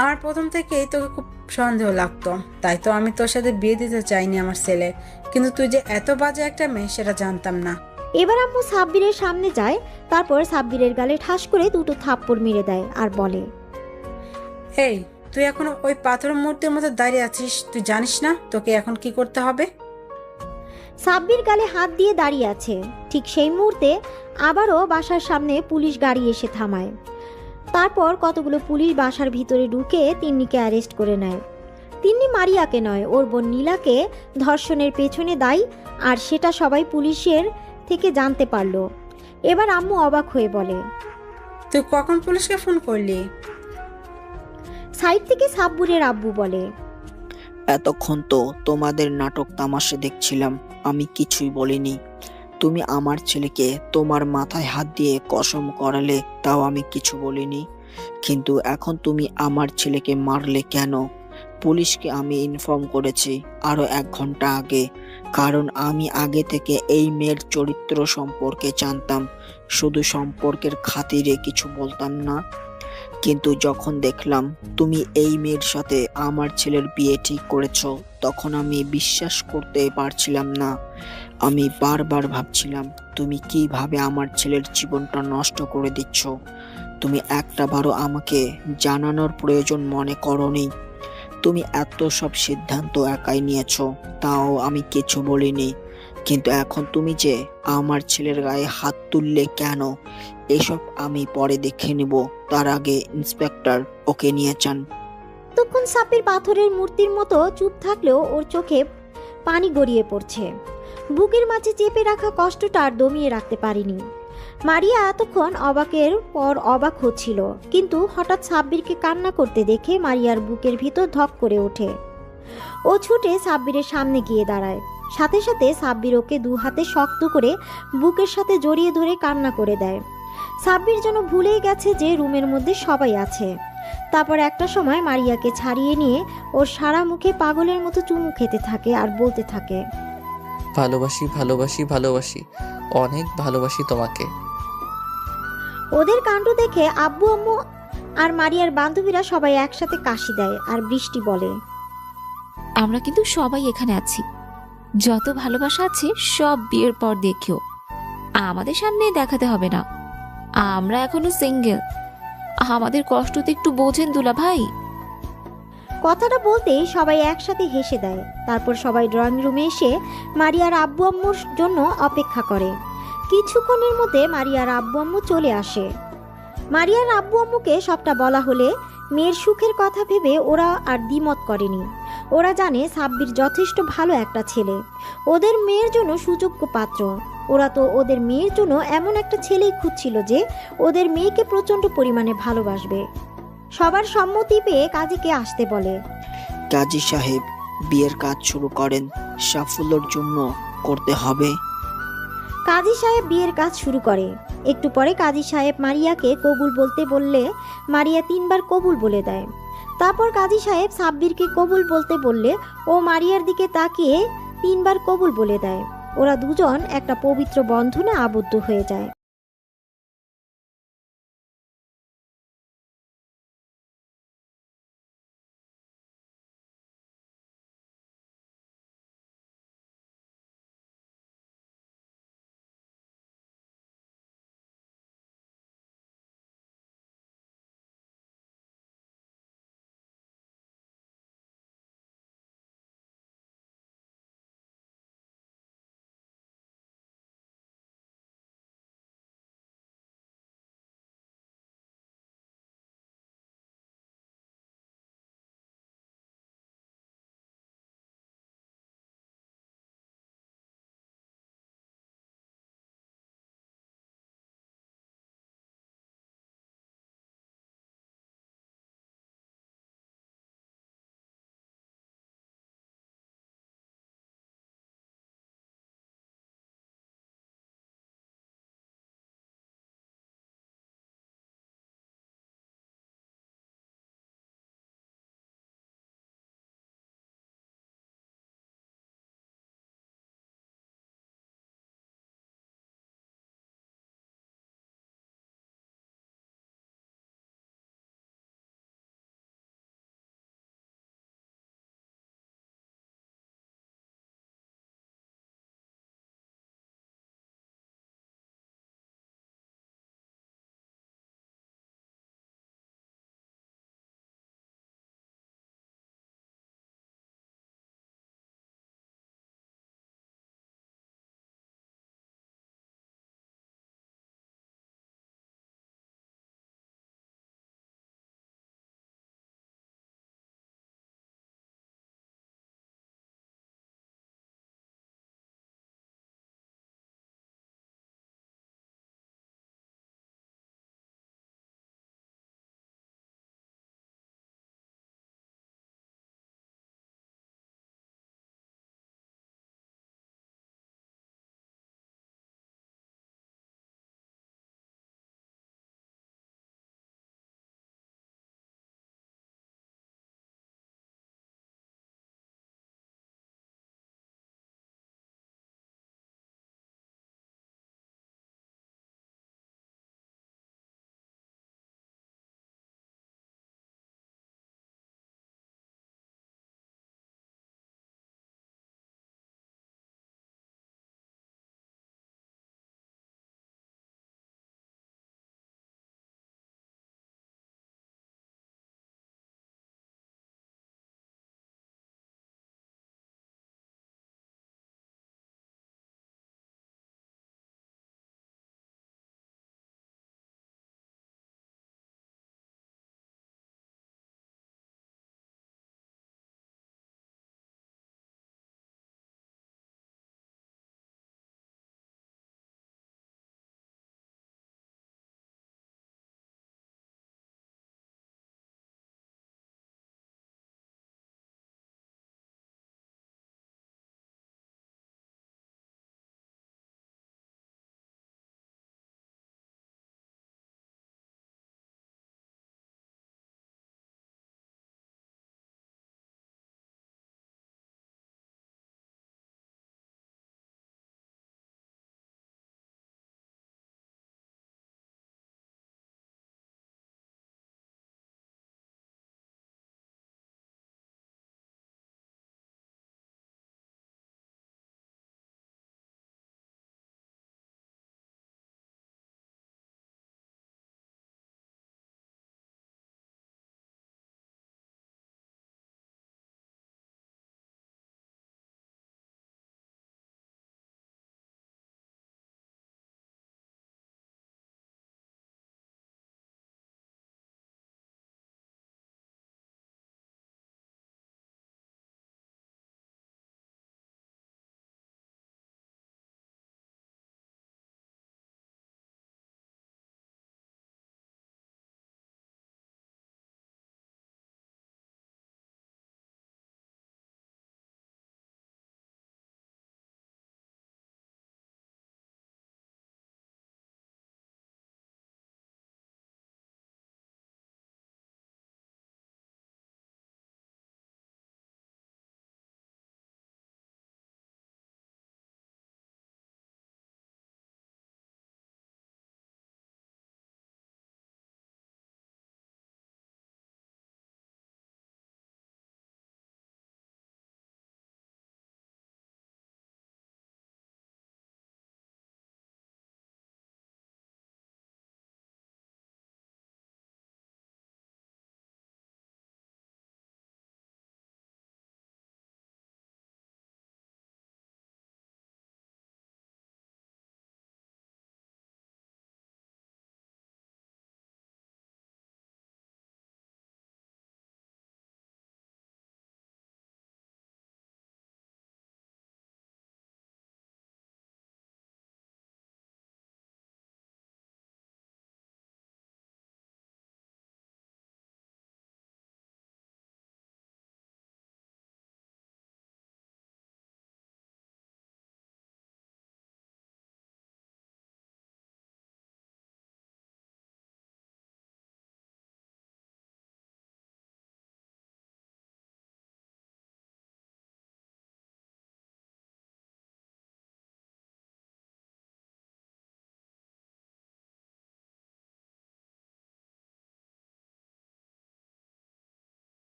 আমার প্রথম থেকেই তোকে খুব সন্দেহ লাগতো, তাই তো আমি তোর সাথে বিয়ে দিতে চাইনি আমার ছেলে। কিন্তু তুই যে এত বাজে একটা মেয়ে সেটা জানতাম না।
এবার আম্মু সাব্বিরের সামনে যায়, তারপর সাব্বিরের গালে ঠাস করে 2 থাপ্পড় মেরে দেয় আর বলে,
এই তুই এখনো ওই পাথর মূর্তির মতো দাঁড়িয়ে আছিস? তুই জানিস না তোকে এখন কি করতে হবে?
সাব্বির গালে হাত দিয়ে দাঁড়িয়ে আছে। ঠিক সেই মুহূর্তে আবারও বাসার সামনে পুলিশ গাড়ি এসে থামায়। তারপর কতগুলো পুলিশ বাসার ভিতরে ঢুকে তিন্নিকে অ্যারেস্ট করে নেয়। তিন্নি মারিয়াকে নয়, ওর বোন নীলাকে ধর্ষণের পেছনে দায়ী, আর সেটা সবাই পুলিশের থেকে জানতে পারলো। এবার আম্মু অবাক হয়ে বলে,
তুই কখন পুলিশকে ফোন করলি?
সাইড থেকে সাব্বুরের আব্বু বলে,
এতক্ষণ তো তোমাদের নাটক তামাশা দেখছিলাম, আমি কিছুই বলিনি। তুমি আমার ছেলেকে তোমার মাথায় হাত দিয়ে কসম করালে, তাও আমি কিছু বলিনি। কিন্তু এখন তুমি আমার ছেলেকে মারলে কেন? পুলিশকে আমি ইনফর্ম করেছি আরো 1 ঘন্টা আগে, কারণ আমি আগে থেকে এই মেয়ের চরিত্র সম্পর্কে জানতাম। শুধু সম্পর্কের খাতিরে কিছু বলতাম না। কিন্তু যখন দেখলাম তুমি এই মেয়ের সাথে আমার ছেলের বিয়ে ঠিক করেছো, তখন আমি বিশ্বাস করতে পারছিলাম না। আমি বারবার ভাবছিলাম তুমি কিভাবে আমার ছেলের জীবনটা নষ্ট করে দিচ্ছ। তুমি একটাবারও আমাকে জানানোর প্রয়োজন মনে করোনি। তুমি এত সব সিদ্ধান্ত একাই নিয়েছো, তাও আমি কিছু বলিনি। কিন্তু এখন তুমি যে আমার ছেলের গায়ে হাত তুললে কেন, এসব আমি পরে দেখে নিব। তার আগে ইন্সপেক্টর ওকে নিয়ে যান।
তখন সাব্বির পাথরের মূর্তির মতো চুপ থাকলেও ওর চোখে পানি গড়িয়ে পড়ছে। বুকের মাঝে চেপে রাখা কষ্টটা আর দমিয়ে রাখতে পারিনি। মারিয়া এতক্ষণ অবাকের পর অবাক হচ্ছিল, কিন্তু হঠাৎ সাব্বিরকে কান্না করতে দেখে মারিয়ার বুকের ভিতর ধক করে ওঠে। ও ছুটে সাব্বিরের সামনে গিয়ে দাঁড়ায়। সাথে সাথে সাব্বির ওকে 2 হাতে শক্ত করে বুকের সাথে জড়িয়ে ধরে কান্না করে দেয়। সাব্বির যেন ভুলেই গেছে যে রুমের মধ্যে সবাই আছে। তারপর একটা সময় মারিয়াকে ছাড়িয়ে নিয়ে ওর সারা মুখে পাগলের মতো চুমু খেতে থাকে আর বলতে থাকে,
ভালোবাসি ভালোবাসি ভালোবাসি, অনেক ভালোবাসি তোমাকে।
ওদের কাণ্ড দেখে আব্বু আম্মু আর মারিয়ার বান্ধবীরা সবাই একসাথে কাশি দেয়। আর বৃষ্টি বলে,
আমরা কিন্তু সবাই এখানে আছি। যত ভালোবাসা আছে সব বিয়ের পর দেখিও, আমাদের সামনে দেখাতে হবে না। আমরা এখনো সিঙ্গেল, আমাদের কষ্ট তো একটু বোঝেন দুলা ভাই।
কথাটা বলতেই সবাই একসাথে হেসে দেয়। তারপর সবাই ড্রয়িং রুমে এসে মারিয়ার আব্বু আম্মুর জন্য অপেক্ষা করে। কিছুক্ষণের মধ্যে মারিয়ার আব্বু আম্মু চলে আসে। মারিয়ার আব্বু আম্মুকে সবটা বলা হলে মেয়ের সুখের কথা ভেবে ওরা আর দ্বিমত করেনি। ওরা জানে সাব্বির যথেষ্ট ভালো একটা ছেলে, ওদের মেয়ের জন্য সুযোগ্য পাত্র। ওরা তো ওদের মেয়ের জন্য এমন একটা ছেলেই খুঁজছিল যে ওদের মেয়েকে প্রচণ্ড পরিমাণে ভালোবাসবে। সবার সম্মতি পেয়ে কাজীকে আসতে বলে।
কাজী সাহেব, বিয়ের কাজ শুরু করেন, সাফল্যের জন্য করতে হবে।
কাজী সাহেব বিয়ের কাজ শুরু করে। একটু পরে কাজী সাহেব মারিয়াকে কবুল বলতে বললে মারিয়া 3 বার কবুল বলে দেয়। তারপর কাজী সাহেব সাব্বিরকে কবুল বলতে বললে ও মারিয়ার দিকে তাকিয়ে 3 বার কবুল বলে দেয়। ওরা দুজন একটা পবিত্র বন্ধনে আবদ্ধ হয়ে যায়।